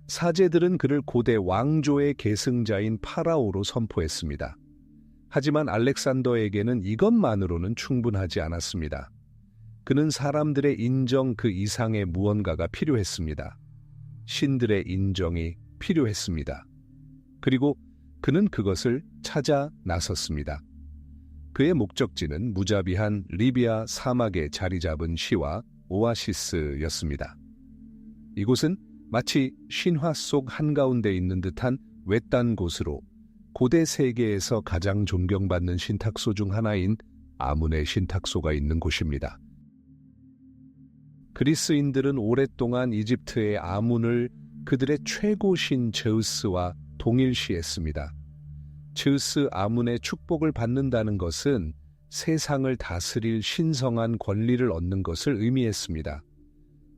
사제들은 그를 고대 왕조의 계승자인 파라오로 선포했습니다. 하지만 알렉산더에게는 이것만으로는 충분하지 않았습니다. 그는 사람들의 인정 그 이상의 무언가가 필요했습니다. 신들의 인정이 필요했습니다. 그리고 그는 그것을 찾아 나섰습니다. 그의 목적지는 무자비한 리비아 사막에 자리 잡은 시와 오아시스였습니다. 이곳은 마치 신화 속 한가운데 있는 듯한 외딴 곳으로 고대 세계에서 가장 존경받는 신탁소 중 하나인 아문의 신탁소가 있는 곳입니다. 그리스인들은 오랫동안 이집트의 아문을 그들의 최고신 제우스와 동일시했습니다. 제우스 아문의 축복을 받는다는 것은 세상을 다스릴 신성한 권리를 얻는 것을 의미했습니다.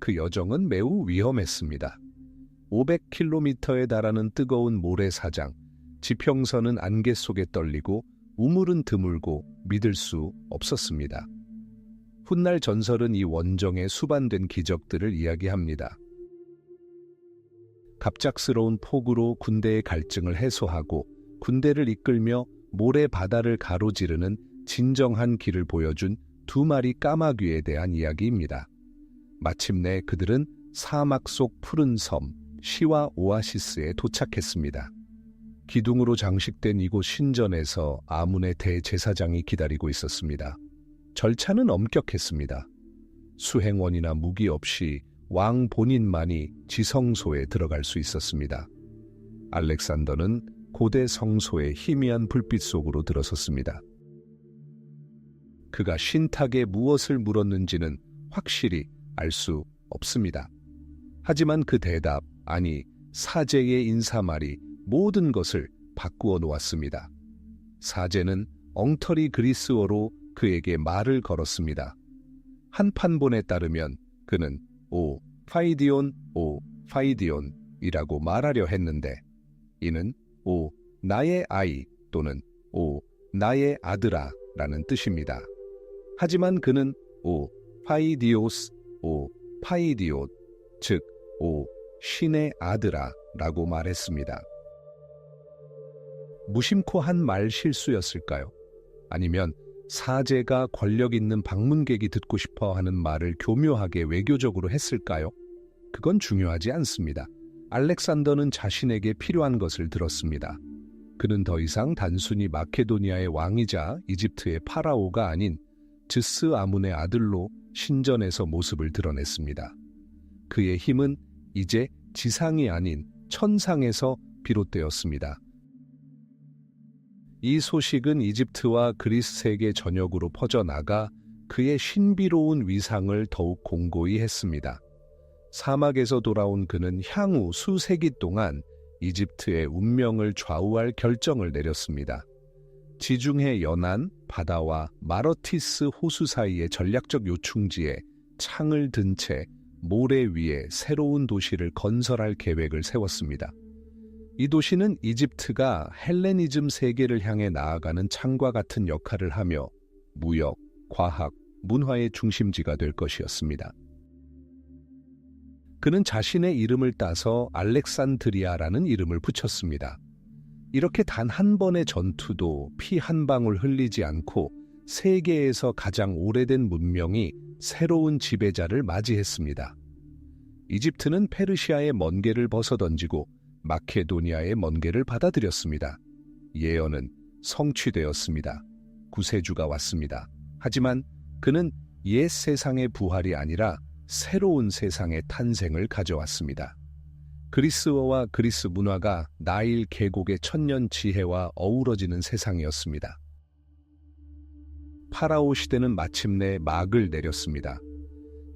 그 여정은 매우 위험했습니다. 500km에 달하는 뜨거운 모래사장, 지평선은 안개 속에 떨리고 우물은 드물고 믿을 수 없었습니다. 훗날 전설은 이 원정의 수반된 기적들을 이야기합니다. 갑작스러운 폭우로 군대의 갈증을 해소하고 군대를 이끌며 모래 바다를 가로지르는 진정한 길을 보여준 두 마리 까마귀에 대한 이야기입니다. 마침내 그들은 사막 속 푸른 섬, 시와 오아시스에 도착했습니다. 기둥으로 장식된 이곳 신전에서 아문의 대제사장이 기다리고 있었습니다. 절차는 엄격했습니다. 수행원이나 무기 없이 왕 본인만이 지성소에 들어갈 수 있었습니다. 알렉산더는 고대 성소의 희미한 불빛 속으로 들어섰습니다. 그가 신탁에 무엇을 물었는지는 확실히 알 수 없습니다. 하지만 그 대답, 아니 사제의 인사말이 모든 것을 바꾸어 놓았습니다. 사제는 엉터리 그리스어로 그에게 말을 걸었습니다. 한 판본에 따르면 그는 오 파이디온이라고 말하려 했는데 이는 오 나의 아이 또는 오 나의 아들아 라는 뜻입니다. 하지만 그는 오 파이디오스, 오 파이디옷, 즉 오 신의 아들아 라고 말했습니다. 무심코 한 말 실수였을까요? 아니면 사제가 권력 있는 방문객이 듣고 싶어 하는 말을 교묘하게 외교적으로 했을까요? 그건 중요하지 않습니다. 알렉산더는 자신에게 필요한 것을 들었습니다. 그는 더 이상 단순히 마케도니아의 왕이자 이집트의 파라오가 아닌 즈스 아문의 아들로 신전에서 모습을 드러냈습니다. 그의 힘은 이제 지상이 아닌 천상에서 비롯되었습니다. 이 소식은 이집트와 그리스 세계 전역으로 퍼져나가 그의 신비로운 위상을 더욱 공고히 했습니다. 사막에서 돌아온 그는 향후 수세기 동안 이집트의 운명을 좌우할 결정을 내렸습니다. 지중해 연안, 바다와 마러티스 호수 사이의 전략적 요충지에 창을 든 채 모래 위에 새로운 도시를 건설할 계획을 세웠습니다. 이 도시는 이집트가 헬레니즘 세계를 향해 나아가는 창과 같은 역할을 하며 무역, 과학, 문화의 중심지가 될 것이었습니다. 그는 자신의 이름을 따서 알렉산드리아라는 이름을 붙였습니다. 이렇게 단 한 번의 전투도 피 한 방울 흘리지 않고 세계에서 가장 오래된 문명이 새로운 지배자를 맞이했습니다. 이집트는 페르시아의 먼개를 벗어던지고 마케도니아의 먼개를 받아들였습니다. 예언은 성취되었습니다. 구세주가 왔습니다. 하지만 그는 옛 세상의 부활이 아니라 새로운 세상의 탄생을 가져왔습니다. 그리스어와 그리스 문화가 나일 계곡의 천년 지혜와 어우러지는 세상이었습니다. 파라오 시대는 마침내 막을 내렸습니다.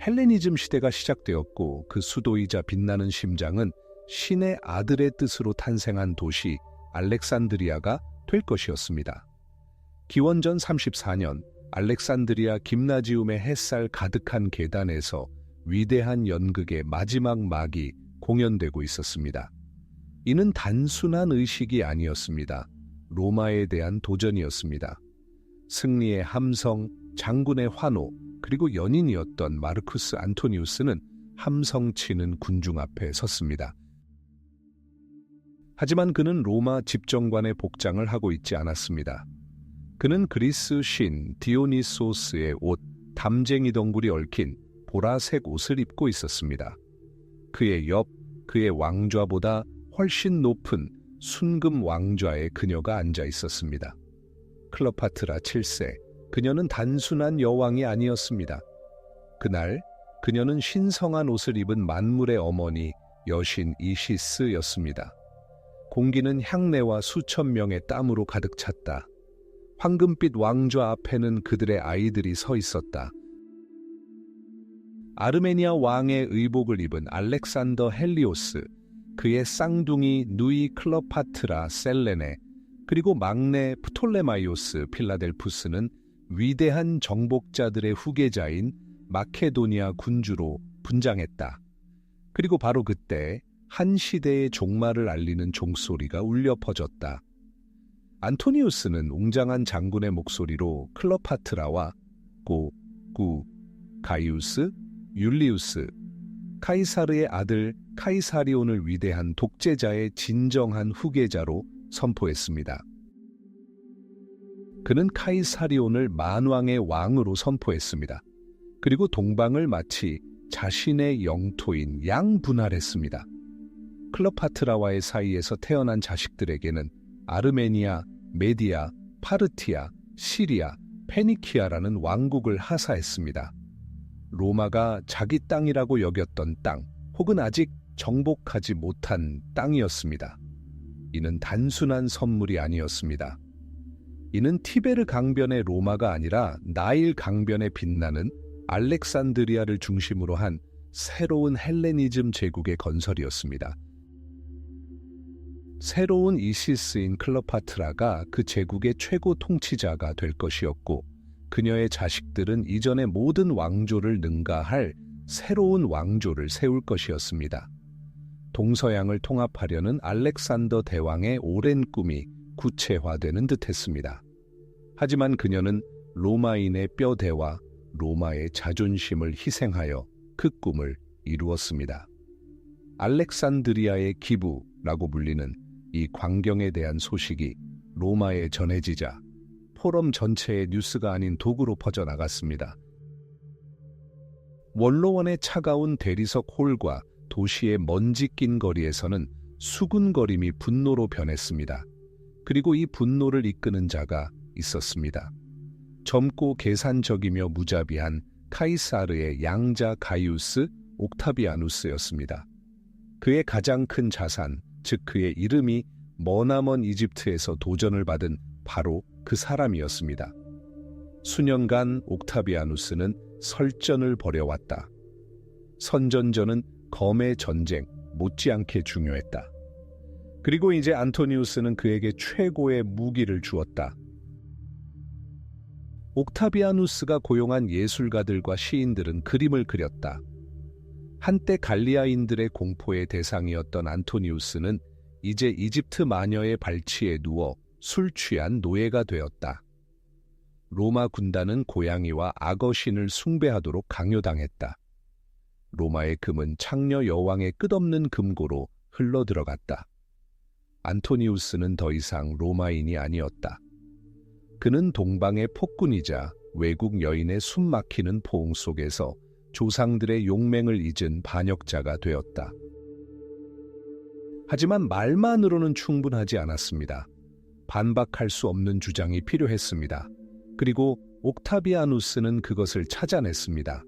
헬레니즘 시대가 시작되었고 그 수도이자 빛나는 심장은 신의 아들의 뜻으로 탄생한 도시 알렉산드리아가 될 것이었습니다. 기원전 34년 알렉산드리아 김나지움의 햇살 가득한 계단에서 위대한 연극의 마지막 막이 공연되고 있었습니다. 이는 단순한 의식이 아니었습니다. 로마에 대한 도전이었습니다. 승리의 함성, 장군의 환호, 그리고 연인이었던 마르쿠스 안토니우스는 함성치는 군중 앞에 섰습니다. 하지만 그는 로마 집정관의 복장을 하고 있지 않았습니다. 그는 그리스 신 디오니소스의 옷, 담쟁이 덩굴이 얽힌 보라색 옷을 입고 있었습니다. 그의 옆, 그의 왕좌보다 훨씬 높은 순금 왕좌에 그녀가 앉아 있었습니다. 클레오파트라 7세, 그녀는 단순한 여왕이 아니었습니다. 그날 그녀는 신성한 옷을 입은 만물의 어머니 여신 이시스였습니다. 공기는 향내와 수천 명의 땀으로 가득 찼다. 황금빛 왕좌 앞에는 그들의 아이들이 서 있었다. 아르메니아 왕의 의복을 입은 알렉산더 헬리오스, 그의 쌍둥이 누이 클레오파트라 셀레네, 그리고 막내 프톨레마이오스 필라델푸스는 위대한 정복자들의 후계자인 마케도니아 군주로 분장했다. 그리고 바로 그때 한 시대의 종말을 알리는 종소리가 울려 퍼졌다. 안토니우스는 웅장한 장군의 목소리로 클레오파트라와 가이우스, 율리우스, 카이사르의 아들 카이사리온을 위대한 독재자의 진정한 후계자로 선포했습니다. 그는 카이사리온을 만왕의 왕으로 선포했습니다. 그리고 동방을 마치 자신의 영토인 양분할했습니다. 클레오파트라와의 사이에서 태어난 자식들에게는 아르메니아, 메디아, 파르티아, 시리아, 페니키아라는 왕국을 하사했습니다. 로마가 자기 땅이라고 여겼던 땅, 혹은 아직 정복하지 못한 땅이었습니다. 이는 단순한 선물이 아니었습니다. 이는 티베르 강변의 로마가 아니라 나일 강변에 빛나는 알렉산드리아를 중심으로 한 새로운 헬레니즘 제국의 건설이었습니다. 새로운 이시스인 클레오파트라가 그 제국의 최고 통치자가 될 것이었고, 그녀의 자식들은 이전의 모든 왕조를 능가할 새로운 왕조를 세울 것이었습니다. 동서양을 통합하려는 알렉산더 대왕의 오랜 꿈이 구체화되는 듯했습니다. 하지만 그녀는 로마인의 뼈대와 로마의 자존심을 희생하여 그 꿈을 이루었습니다. 알렉산드리아의 기부라고 불리는 이 광경에 대한 소식이 로마에 전해지자 포럼 전체의 뉴스가 아닌 도구로 퍼져나갔습니다. 원로원의 차가운 대리석 홀과 도시의 먼지 낀 거리에서는 수군거림이 분노로 변했습니다. 그리고 이 분노를 이끄는 자가 있었습니다. 젊고 계산적이며 무자비한 카이사르의 양자 가이우스 옥타비아누스였습니다. 그의 가장 큰 자산, 즉 그의 이름이 머나먼 이집트에서 도전을 받은 바로 그 사람이었습니다. 수년간 옥타비아누스는 설전을 벌여왔다. 선전전은 검의 전쟁 못지않게 중요했다. 그리고 이제 안토니우스는 그에게 최고의 무기를 주었다. 옥타비아누스가 고용한 예술가들과 시인들은 그림을 그렸다. 한때 갈리아인들의 공포의 대상이었던 안토니우스는 이제 이집트 마녀의 발치에 누워 술 취한 노예가 되었다. 로마 군단은 고양이와 악어신을 숭배하도록 강요당했다. 로마의 금은 창녀 여왕의 끝없는 금고로 흘러들어갔다. 안토니우스는 더 이상 로마인이 아니었다. 그는 동방의 폭군이자 외국 여인의 숨막히는 포옹 속에서 조상들의 용맹을 잊은 반역자가 되었다. 하지만 말만으로는 충분하지 않았습니다. 반박할 수 없는 주장이 필요했습니다. 그리고 옥타비아누스는 그것을 찾아냈습니다.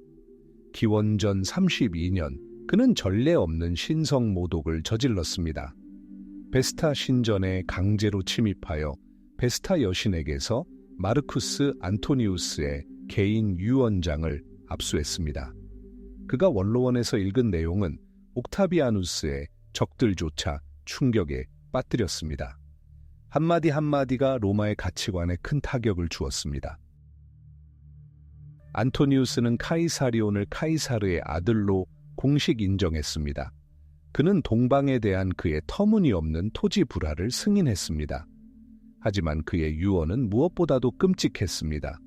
기원전 32년 그는 전례 없는 신성 모독을 저질렀습니다. 베스타 신전에 강제로 침입하여 베스타 여신에게서 마르쿠스 안토니우스의 개인 유언장을 압수했습니다. 그가 원로원에서 읽은 내용은 옥타비아누스의 적들조차 충격에 빠뜨렸습니다. 한마디 한마디가 로마의 가치관에 큰 타격을 주었습니다. 안토니우스는 카이사리온을 카이사르의 아들로 공식 인정했습니다. 그는 동방에 대한 그의 터무니없는 토지 불화를 승인했습니다. 하지만 그의 유언은 무엇보다도 끔찍했습니다.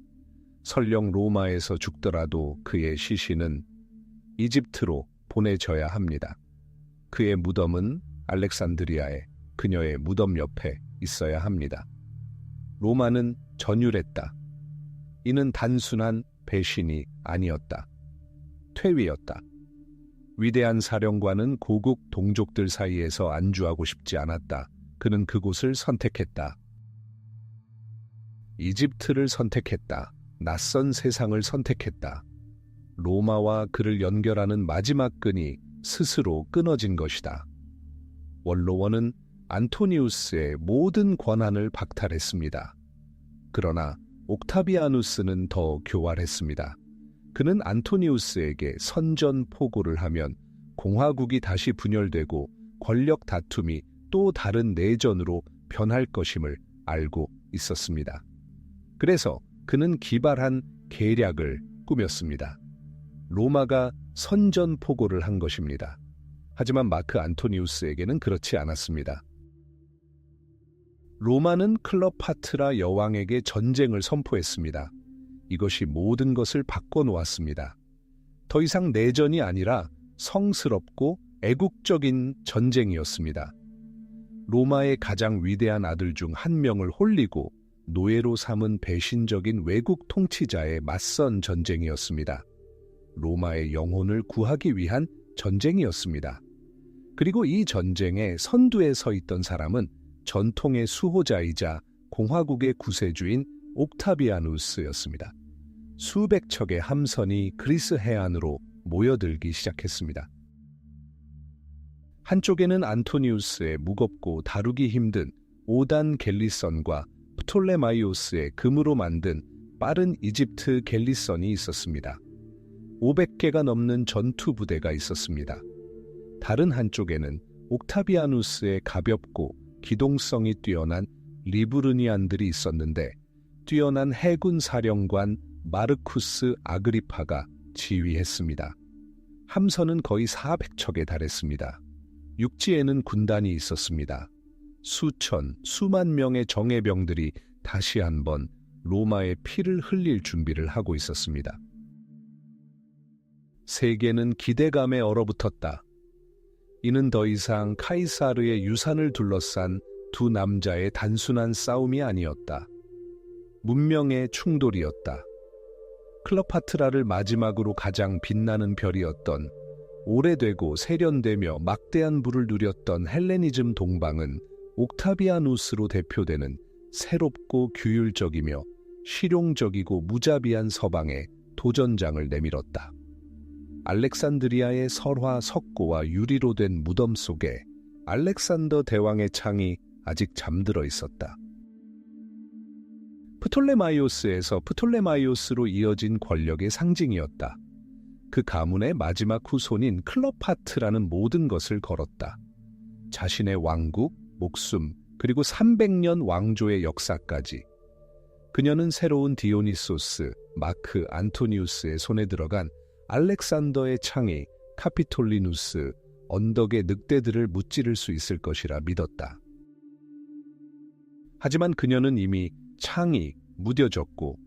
설령 로마에서 죽더라도 그의 시신은 이집트로 보내져야 합니다. 그의 무덤은 알렉산드리아에 그녀의 무덤 옆에 있어야 합니다. 로마는 전율했다. 이는 단순한 배신이 아니었다. 퇴위였다. 위대한 사령관은 고국 동족들 사이에서 안주하고 싶지 않았다. 그는 그곳을 선택했다. 이집트를 선택했다. 낯선 세상을 선택했다. 로마와 그를 연결하는 마지막 끈이 스스로 끊어진 것이다. 원로원은 안토니우스의 모든 권한을 박탈했습니다. 그러나 옥타비아누스는 더 교활했습니다. 그는 안토니우스에게 선전포고를 하면 공화국이 다시 분열되고 권력 다툼이 또 다른 내전으로 변할 것임을 알고 있었습니다. 그래서 그는 기발한 계략을 꾸몄습니다. 로마가 선전포고를 한 것입니다. 하지만 마크 안토니우스에게는 그렇지 않았습니다. 로마는 클레오파트라 여왕에게 전쟁을 선포했습니다. 이것이 모든 것을 바꿔놓았습니다. 더 이상 내전이 아니라 성스럽고 애국적인 전쟁이었습니다. 로마의 가장 위대한 아들 중 한 명을 홀리고 노예로 삼은 배신적인 외국 통치자의 맞선 전쟁이었습니다. 로마의 영혼을 구하기 위한 전쟁이었습니다. 그리고 이 전쟁의 선두에 서 있던 사람은 전통의 수호자이자 공화국의 구세주인 옥타비아누스였습니다. 수백 척의 함선이 그리스 해안으로 모여들기 시작했습니다. 한쪽에는 안토니우스의 무겁고 다루기 힘든 5단 갤리선과 프톨레마이오스의 금으로 만든 빠른 이집트 갤리선이 있었습니다. 500개가 넘는 전투 부대가 있었습니다. 다른 한쪽에는 옥타비아누스의 가볍고 기동성이 뛰어난 리브르니안들이 있었는데 뛰어난 해군 사령관 마르쿠스 아그리파가 지휘했습니다. 함선은 거의 400척에 달했습니다. 육지에는 군단이 있었습니다. 수천, 수만 명의 정예병들이 다시 한번 로마의 피를 흘릴 준비를 하고 있었습니다. 세계는 기대감에 얼어붙었다. 이는 더 이상 카이사르의 유산을 둘러싼 두 남자의 단순한 싸움이 아니었다. 문명의 충돌이었다. 클레오파트라를 마지막으로 가장 빛나는 별이었던, 오래되고 세련되며 막대한 부를 누렸던 헬레니즘 동방은 옥타비아누스로 대표되는 새롭고 규율적이며 실용적이고 무자비한 서방에 도전장을 내밀었다. 알렉산드리아의 설화 석고와 유리로 된 무덤 속에 알렉산더 대왕의 창이 아직 잠들어 있었다. 프톨레마이오스에서 프톨레마이오스로 이어진 권력의 상징이었다. 그 가문의 마지막 후손인 클레오파트라는 모든 것을 걸었다. 자신의 왕국, 목숨, 그리고 300년 왕조의 역사까지. 그녀는 새로운 디오니소스, 마크 안토니우스의 손에 들어간 알렉산더의 창이 카피톨리누스, 언덕의 늑대들을 무찌를 수 있을 것이라 믿었다. 하지만 그녀는 이미 창이 무뎌졌고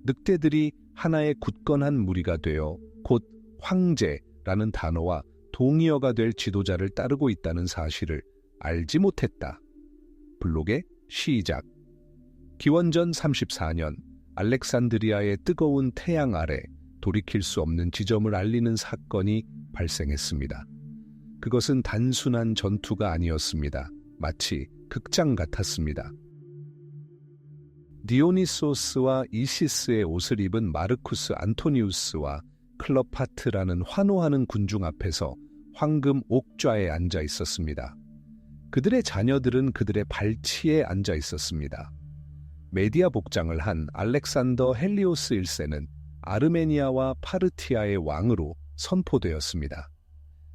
늑대들이 하나의 굳건한 무리가 되어 곧 황제라는 단어와 동의어가 될 지도자를 따르고 있다는 사실을 알지 못했다. 블록의 시작. 기원전 34년 알렉산드리아의 뜨거운 태양 아래 돌이킬 수 없는 지점을 알리는 사건이 발생했습니다. 그것은 단순한 전투가 아니었습니다. 마치 극장 같았습니다. 디오니소스와 이시스의 옷을 입은 마르쿠스 안토니우스와 클레오파트라는 환호하는 군중 앞에서 황금 옥좌에 앉아 있었습니다. 그들의 자녀들은 그들의 발치에 앉아 있었습니다. 메디아 복장을 한 알렉산더 헬리오스 1세는 아르메니아와 파르티아의 왕으로 선포되었습니다.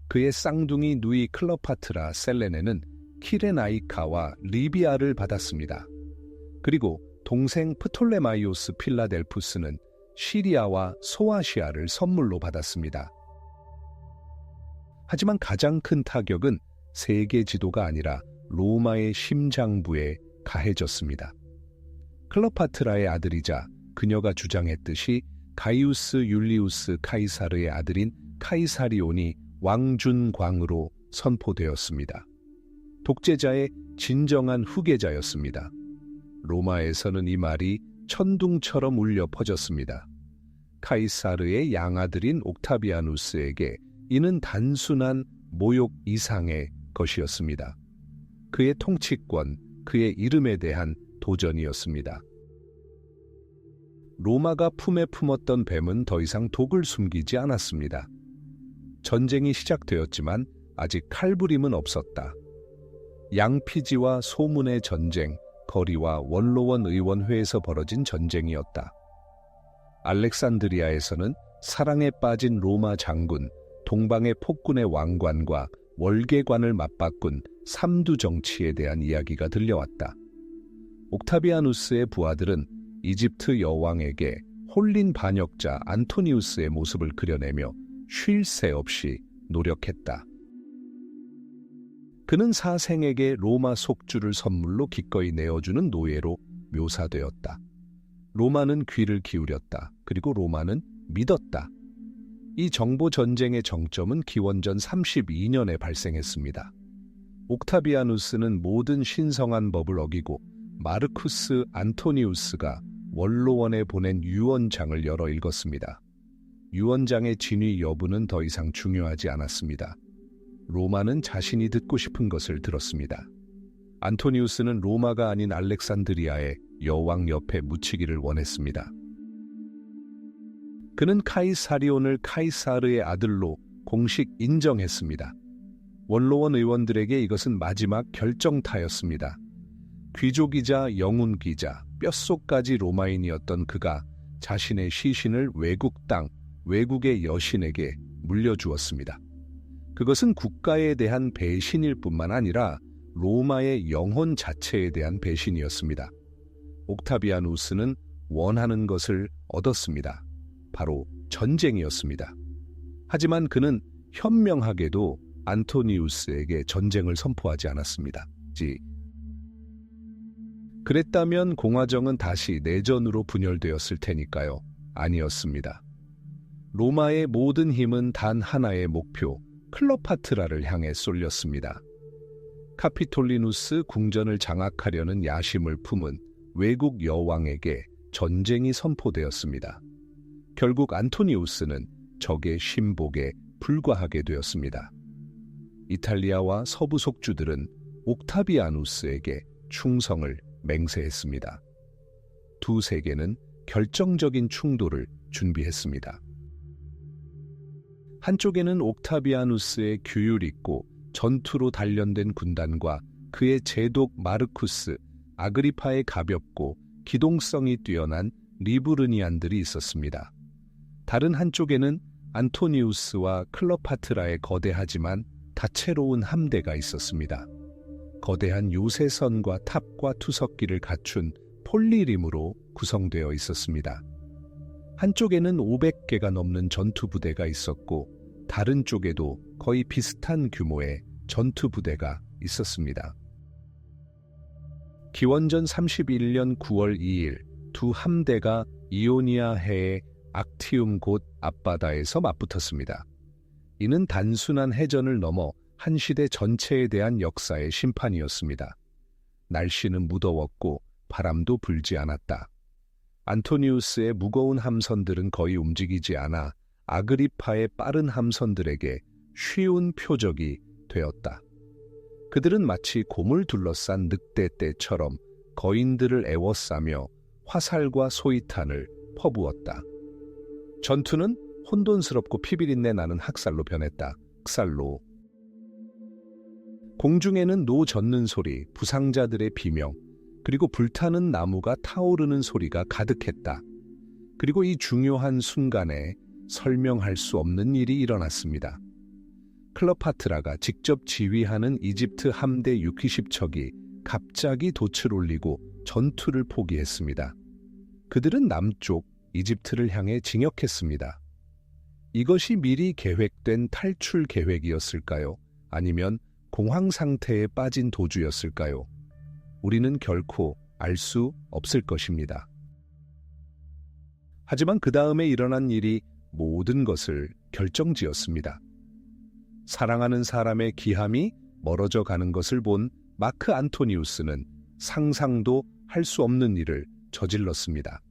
그의 쌍둥이 누이 클레오파트라 셀레네는 키레나이카와 리비아를 받았습니다. 그리고 동생 프톨레마이오스 필라델푸스는 시리아와 소아시아를 선물로 받았습니다. 하지만 가장 큰 타격은 세계 지도가 아니라 로마의 심장부에 가해졌습니다. 클레오파트라의 아들이자 그녀가 주장했듯이 가이우스 율리우스 카이사르의 아들인 카이사리온이 왕준광으로 선포되었습니다. 독재자의 진정한 후계자였습니다. 로마에서는 이 말이 천둥처럼 울려 퍼졌습니다. 카이사르의 양아들인 옥타비아누스에게 이는 단순한 모욕 이상의 것이었습니다. 그의 통치권, 그의 이름에 대한 도전이었습니다. 로마가 품에 품었던 뱀은 더 이상 독을 숨기지 않았습니다. 전쟁이 시작되었지만 아직 칼부림은 없었다. 양피지와 소문의 전쟁, 거리와 원로원 의원회에서 벌어진 전쟁이었다. 알렉산드리아에서는 사랑에 빠진 로마 장군, 동방의 폭군의 왕관과 월계관을 맞바꾼 삼두 정치에 대한 이야기가 들려왔다. 옥타비아누스의 부하들은 이집트 여왕에게 홀린 반역자 안토니우스의 모습을 그려내며 쉴 새 없이 노력했다. 그는 사생에게 로마 속주를 선물로 기꺼이 내어주는 노예로 묘사되었다. 로마는 귀를 기울였다. 그리고 로마는 믿었다. 이 정보 전쟁의 정점은 기원전 32년에 발생했습니다. 옥타비아누스는 모든 신성한 법을 어기고 마르쿠스 안토니우스가 원로원에 보낸 유언장을 열어 읽었습니다. 유언장의 진위 여부는 더 이상 중요하지 않았습니다. 로마는 자신이 듣고 싶은 것을 들었습니다. 안토니우스는 로마가 아닌 알렉산드리아의 여왕 옆에 묻히기를 원했습니다. 그는 카이사리온을 카이사르의 아들로 공식 인정했습니다. 원로원 의원들에게 이것은 마지막 결정타였습니다. 귀족이자 영웅기자, 뼛속까지 로마인이었던 그가 자신의 시신을 외국 땅, 외국의 여신에게 물려주었습니다. 그것은 국가에 대한 배신일 뿐만 아니라 로마의 영혼 자체에 대한 배신이었습니다. 옥타비아누스는 원하는 것을 얻었습니다. 바로 전쟁이었습니다. 하지만 그는 현명하게도 안토니우스에게 전쟁을 선포하지 않았습니다. 그랬다면 공화정은 다시 내전으로 분열되었을 테니까요. 아니었습니다. 로마의 모든 힘은 단 하나의 목표, 클로파트라를 향해 쏠렸습니다. 카피톨리누스 궁전을 장악하려는 야심을 품은 외국 여왕에게 전쟁이 선포되었습니다. 결국 안토니우스는 적의 신복에 불과하게 되었습니다. 이탈리아와 서부 속주들은 옥타비아누스에게 충성을 맹세했습니다. 두 세계는 결정적인 충돌을 준비했습니다. 한쪽에는 옥타비아누스의 규율 있고 전투로 단련된 군단과 그의 제독 마르쿠스 아그리파의 가볍고 기동성이 뛰어난 리부르니안들이 있었습니다. 다른 한쪽에는 안토니우스와 클로파트라의 거대하지만 다채로운 함대가 있었습니다. 거대한 요새선과 탑과 투석기를 갖춘 폴리림으로 구성되어 있었습니다. 한쪽에는 500개가 넘는 전투부대가 있었고 다른 쪽에도 거의 비슷한 규모의 전투부대가 있었습니다. 기원전 31년 9월 2일 두 함대가 이오니아 해의 악티움 곧 앞바다에서 맞붙었습니다. 이는 단순한 해전을 넘어 한 시대 전체에 대한 역사의 심판이었습니다. 날씨는 무더웠고 바람도 불지 않았다. 안토니우스의 무거운 함선들은 거의 움직이지 않아 아그리파의 빠른 함선들에게 쉬운 표적이 되었다. 그들은 마치 곰을 둘러싼 늑대떼처럼 거인들을 애워싸며 화살과 소위탄을 퍼부었다. 전투는 혼돈스럽고 피비린내 나는 학살로 변했다. 학살로. 공중에는 노 젓는 소리, 부상자들의 비명, 그리고 불타는 나무가 타오르는 소리가 가득했다. 그리고 이 중요한 순간에 설명할 수 없는 일이 일어났습니다. 클로파트라가 직접 지휘하는 이집트 함대 60척이 갑자기 돛을 올리고 전투를 포기했습니다. 그들은 남쪽 이집트를 향해 진격했습니다. 이것이 미리 계획된 탈출 계획이었을까요? 아니면 공황 상태에 빠진 도주였을까요? 우리는 결코 알 수 없을 것입니다. 하지만 그 다음에 일어난 일이 모든 것을 결정지었습니다. 사랑하는 사람의 기함이 멀어져 가는 것을 본 마크 안토니우스는 상상도 할 수 없는 일을 저질렀습니다.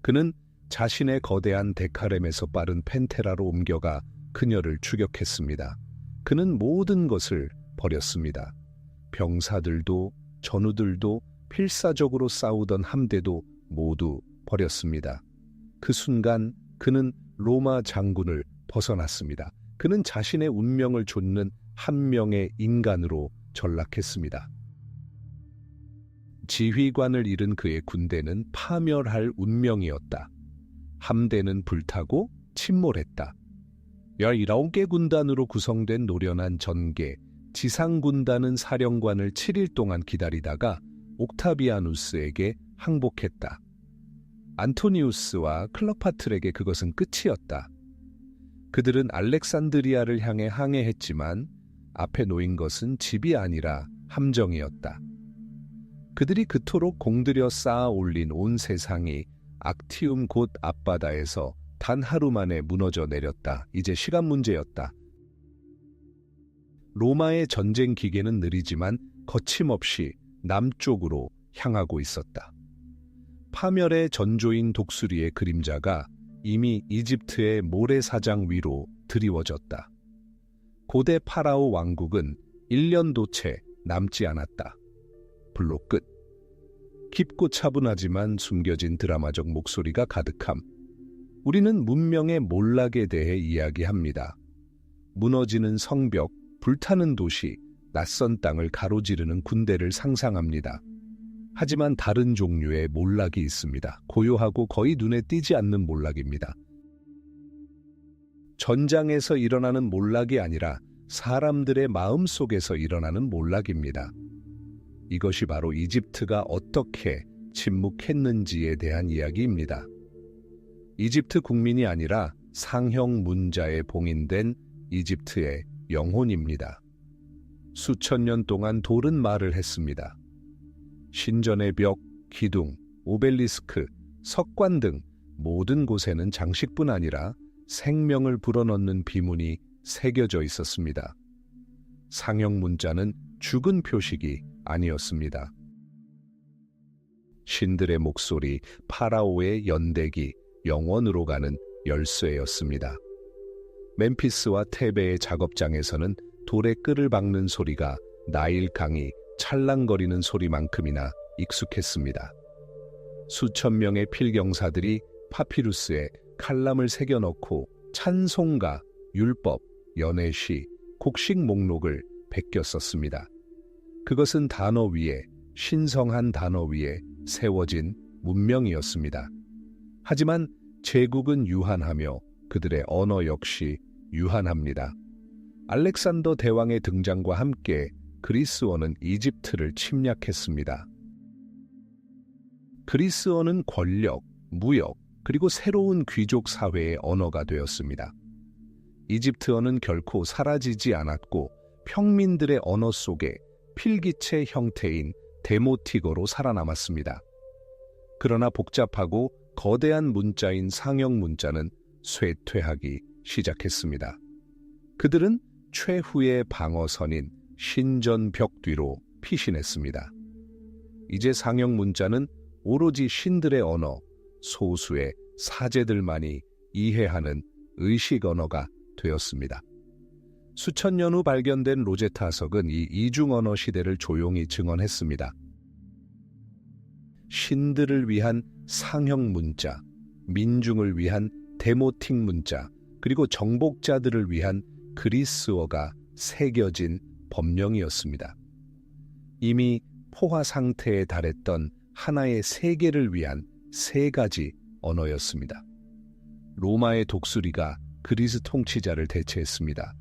그는 자신의 거대한 데카렘에서 빠른 펜테라로 옮겨가 그녀를 추격했습니다. 그는 모든 것을 버렸습니다. 병사들도 전우들도 필사적으로 싸우던 함대도 모두 버렸습니다. 그 순간 그는 로마 장군을 벗어났습니다. 그는 자신의 운명을 좇는 한 명의 인간으로 전락했습니다. 지휘관을 잃은 그의 군대는 파멸할 운명이었다. 함대는 불타고 침몰했다. 19개 군단으로 구성된 노련한 전개, 지상군단은 사령관을 7일 동안 기다리다가 옥타비아누스에게 항복했다. 안토니우스와 클로파트에게 그것은 끝이었다. 그들은 알렉산드리아를 향해 항해했지만 앞에 놓인 것은 집이 아니라 함정이었다. 그들이 그토록 공들여 쌓아 올린 온 세상이 악티움 곧 앞바다에서 단 하루 만에 무너져 내렸다. 이제 시간 문제였다. 로마의 전쟁 기계는 느리지만 거침없이 남쪽으로 향하고 있었다. 파멸의 전조인 독수리의 그림자가 이미 이집트의 모래사장 위로 드리워졌다. 고대 파라오 왕국은 1년도 채 남지 않았다. 불로 끝. 깊고 차분하지만 숨겨진 드라마적 목소리가 가득함. 우리는 문명의 몰락에 대해 이야기합니다. 무너지는 성벽, 불타는 도시, 낯선 땅을 가로지르는 군대를 상상합니다. 하지만 다른 종류의 몰락이 있습니다. 고요하고 거의 눈에 띄지 않는 몰락입니다. 전장에서 일어나는 몰락이 아니라 사람들의 마음속에서 일어나는 몰락입니다. 이것이 바로 이집트가 어떻게 침묵했는지에 대한 이야기입니다. 이집트 국민이 아니라 상형 문자에 봉인된 이집트의 영혼입니다. 수천 년 동안 돌은 말을 했습니다. 신전의 벽, 기둥, 오벨리스크, 석관 등 모든 곳에는 장식뿐 아니라 생명을 불어넣는 비문이 새겨져 있었습니다. 상형 문자는 죽은 표식이 아니었습니다. 신들의 목소리, 파라오의 연대기, 영원으로 가는 열쇠였습니다. 멤피스와 테베의 작업장에서는 돌에 끈을 박는 소리가 나일 강이 찰랑거리는 소리만큼이나 익숙했습니다. 수천 명의 필경사들이 파피루스에 칼람을 새겨넣고 찬송가, 율법, 연회시, 곡식 목록을 베껴 썼습니다. 그것은 단어 위에, 신성한 단어 위에 세워진 문명이었습니다. 하지만 제국은 유한하며 그들의 언어 역시 유한합니다. 알렉산더 대왕의 등장과 함께 그리스어는 이집트를 침략했습니다. 그리스어는 권력, 무역, 그리고 새로운 귀족 사회의 언어가 되었습니다. 이집트어는 결코 사라지지 않았고 평민들의 언어 속에 필기체 형태인 데모틱어로 살아남았습니다. 그러나 복잡하고 거대한 문자인 상형 문자는 쇠퇴하기 시작했습니다. 그들은 최후의 방어선인 신전벽 뒤로 피신했습니다. 이제 상형 문자는 오로지 신들의 언어, 소수의 사제들만이 이해하는 의식 언어가 되었습니다. 수천 년 후 발견된 로제타석은 이 이중 언어 시대를 조용히 증언했습니다. 신들을 위한 상형 문자, 민중을 위한 데모틱 문자, 그리고 정복자들을 위한 그리스어가 새겨진 법령이었습니다. 이미 포화 상태에 달했던 하나의 세계를 위한 세 가지 언어였습니다. 로마의 독수리가 그리스 통치자를 대체했습니다.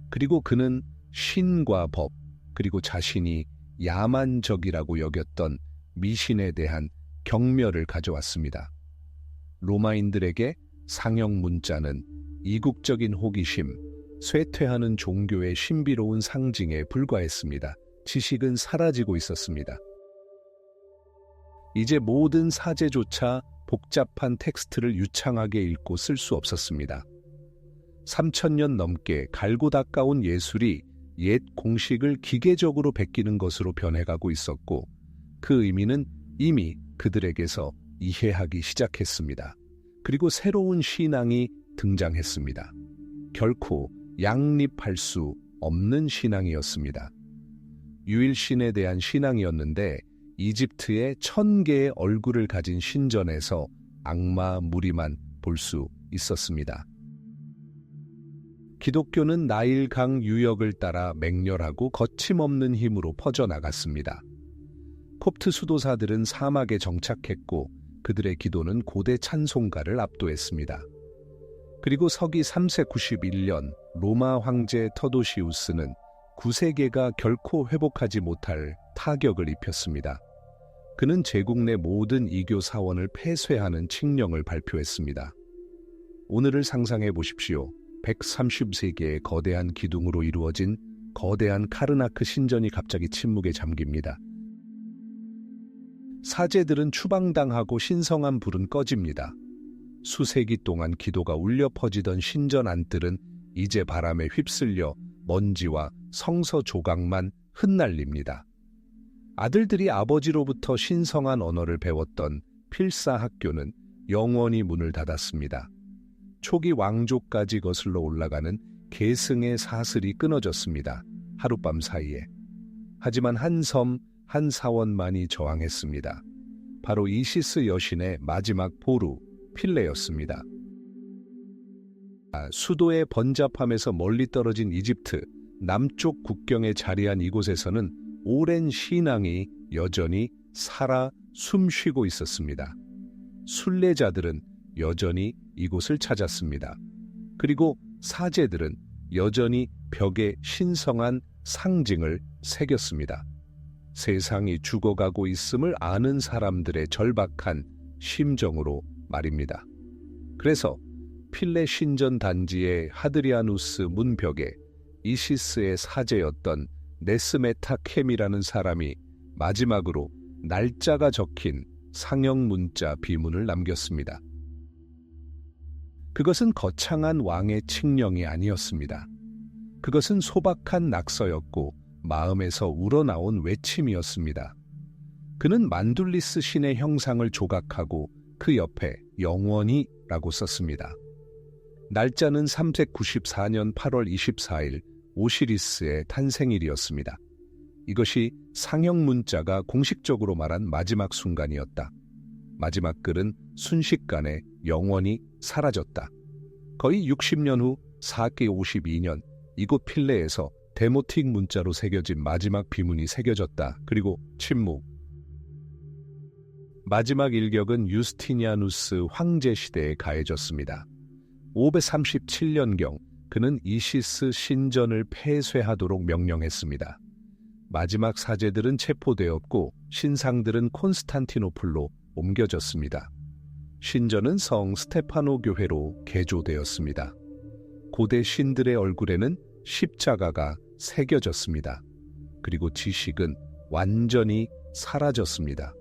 그리고 그는 신과 법, 그리고 자신이 야만적이라고 여겼던 미신에 대한 경멸을 가져왔습니다. 로마인들에게 상형 문자는 이국적인 호기심, 쇠퇴하는 종교의 신비로운 상징에 불과했습니다. 지식은 사라지고 있었습니다. 이제 모든 사제조차 복잡한 텍스트를 유창하게 읽고 쓸 수 없었습니다. 3000년 넘게 갈고 닦아온 예술이 옛 공식을 기계적으로 베끼는 것으로 변해가고 있었고 그 의미는 이미 그들에게서 이해하기 시작했습니다. 그리고 새로운 신앙이 등장했습니다. 결코 양립할 수 없는 신앙이었습니다. 유일신에 대한 신앙이었는데 이집트의 1000개의 얼굴을 가진 신전에서 악마 무리만 볼 수 있었습니다. 기독교는 나일강 유역을 따라 맹렬하고 거침없는 힘으로 퍼져나갔습니다. 콥트 수도사들은 사막에 정착했고 그들의 기도는 고대 찬송가를 압도했습니다. 그리고 서기 3세 91년 로마 황제 터도시우스는 9세계가 결코 회복하지 못할 타격을 입혔습니다. 그는 제국 내 모든 이교 사원을 폐쇄하는 칙령을 발표했습니다. 오늘을 상상해 보십시오. 133개의 거대한 기둥으로 이루어진 거대한 카르나크 신전이 갑자기 침묵에 잠깁니다. 사제들은 추방당하고 신성한 불은 꺼집니다. 수세기 동안 기도가 울려 퍼지던 신전 안뜰은 이제 바람에 휩쓸려 먼지와 성서 조각만 흩날립니다. 아들들이 아버지로부터 신성한 언어를 배웠던 필사 학교는 영원히 문을 닫았습니다. 초기 왕조까지 거슬러 올라가는 계승의 사슬이 끊어졌습니다. 하룻밤 사이에. 하지만 한 섬, 한 사원만이 저항했습니다. 바로 이시스 여신의 마지막 보루, 필레였습니다. 수도의 번잡함에서 멀리 떨어진 이집트, 남쪽 국경에 자리한 이곳에서는 오랜 신앙이 여전히 살아 숨쉬고 있었습니다. 순례자들은 여전히 이곳을 찾았습니다. 그리고 사제들은 여전히 벽에 신성한 상징을 새겼습니다. 세상이 죽어가고 있음을 아는 사람들의 절박한 심정으로 말입니다. 그래서 필레 신전 단지의 하드리아누스 문벽에 이시스의 사제였던 네스메타 캠이라는 사람이 마지막으로 날짜가 적힌 상형 문자 비문을 남겼습니다. 그것은 거창한 왕의 칙령이 아니었습니다. 그것은 소박한 낙서였고 마음에서 우러나온 외침이었습니다. 그는 만둘리스 신의 형상을 조각하고 그 옆에 영원히라고 썼습니다. 날짜는 394년 8월 24일 오시리스의 탄생일이었습니다. 이것이 상형 문자가 공식적으로 말한 마지막 순간이었다. 마지막 글은 순식간에 영원히 사라졌다. 거의 60년 후 4기 52년 이곳 필레에서 데모틱 문자로 새겨진 마지막 비문이 새겨졌다. 그리고 침묵. 마지막 일격은 유스티니아누스 황제 시대에 가해졌습니다. 537년경 그는 이시스 신전을 폐쇄하도록 명령했습니다. 마지막 사제들은 체포되었고 신상들은 콘스탄티노플로 옮겨졌습니다. 신전은 성 스테파노 교회로 개조되었습니다. 고대 신들의 얼굴에는 십자가가 새겨졌습니다. 그리고 지식은 완전히 사라졌습니다.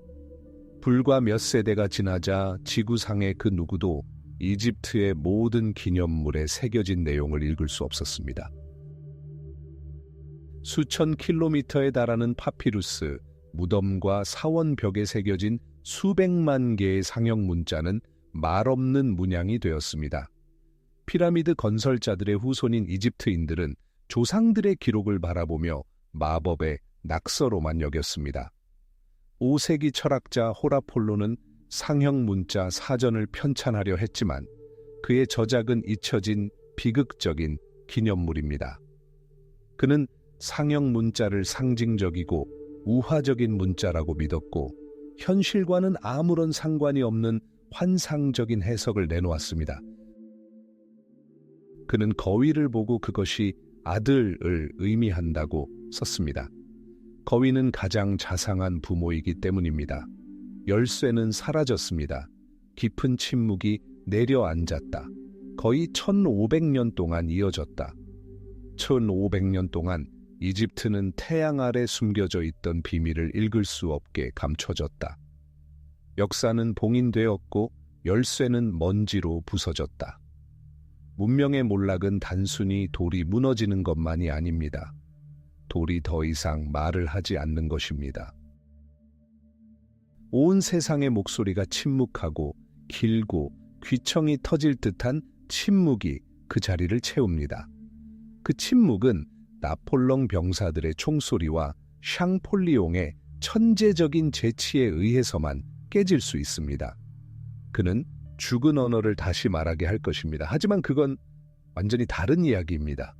불과 몇 세대가 지나자 지구상의 그 누구도 이집트의 모든 기념물에 새겨진 내용을 읽을 수 없었습니다. 수천 킬로미터에 달하는 파피루스, 무덤과 사원벽에 새겨진 수백만 개의 상형 문자는 말없는 문양이 되었습니다. 피라미드 건설자들의 후손인 이집트인들은 조상들의 기록을 바라보며 마법의 낙서로만 여겼습니다. 5세기 철학자 호라폴로는 상형 문자 사전을 편찬하려 했지만 그의 저작은 잊혀진 비극적인 기념물입니다. 그는 상형 문자를 상징적이고 우화적인 문자라고 믿었고 현실과는 아무런 상관이 없는 환상적인 해석을 내놓았습니다. 그는 거위를 보고 그것이 아들을 의미한다고 썼습니다. 거위는 가장 자상한 부모이기 때문입니다. 열쇠는 사라졌습니다. 깊은 침묵이 내려앉았다. 거의 1500년 동안 이어졌다. 1500년 동안 이집트는 태양 아래 숨겨져 있던 비밀을 읽을 수 없게 감춰졌다. 역사는 봉인되었고 열쇠는 먼지로 부서졌다. 문명의 몰락은 단순히 돌이 무너지는 것만이 아닙니다. 돌이 더 이상 말을 하지 않는 것입니다. 온 세상의 목소리가 침묵하고 길고 귀청이 터질 듯한 침묵이 그 자리를 채웁니다. 그 침묵은 나폴레옹 병사들의 총소리와 샹폴리옹의 천재적인 재치에 의해서만 깨질 수 있습니다. 그는 죽은 언어를 다시 말하게 할 것입니다. 하지만 그건 완전히 다른 이야기입니다.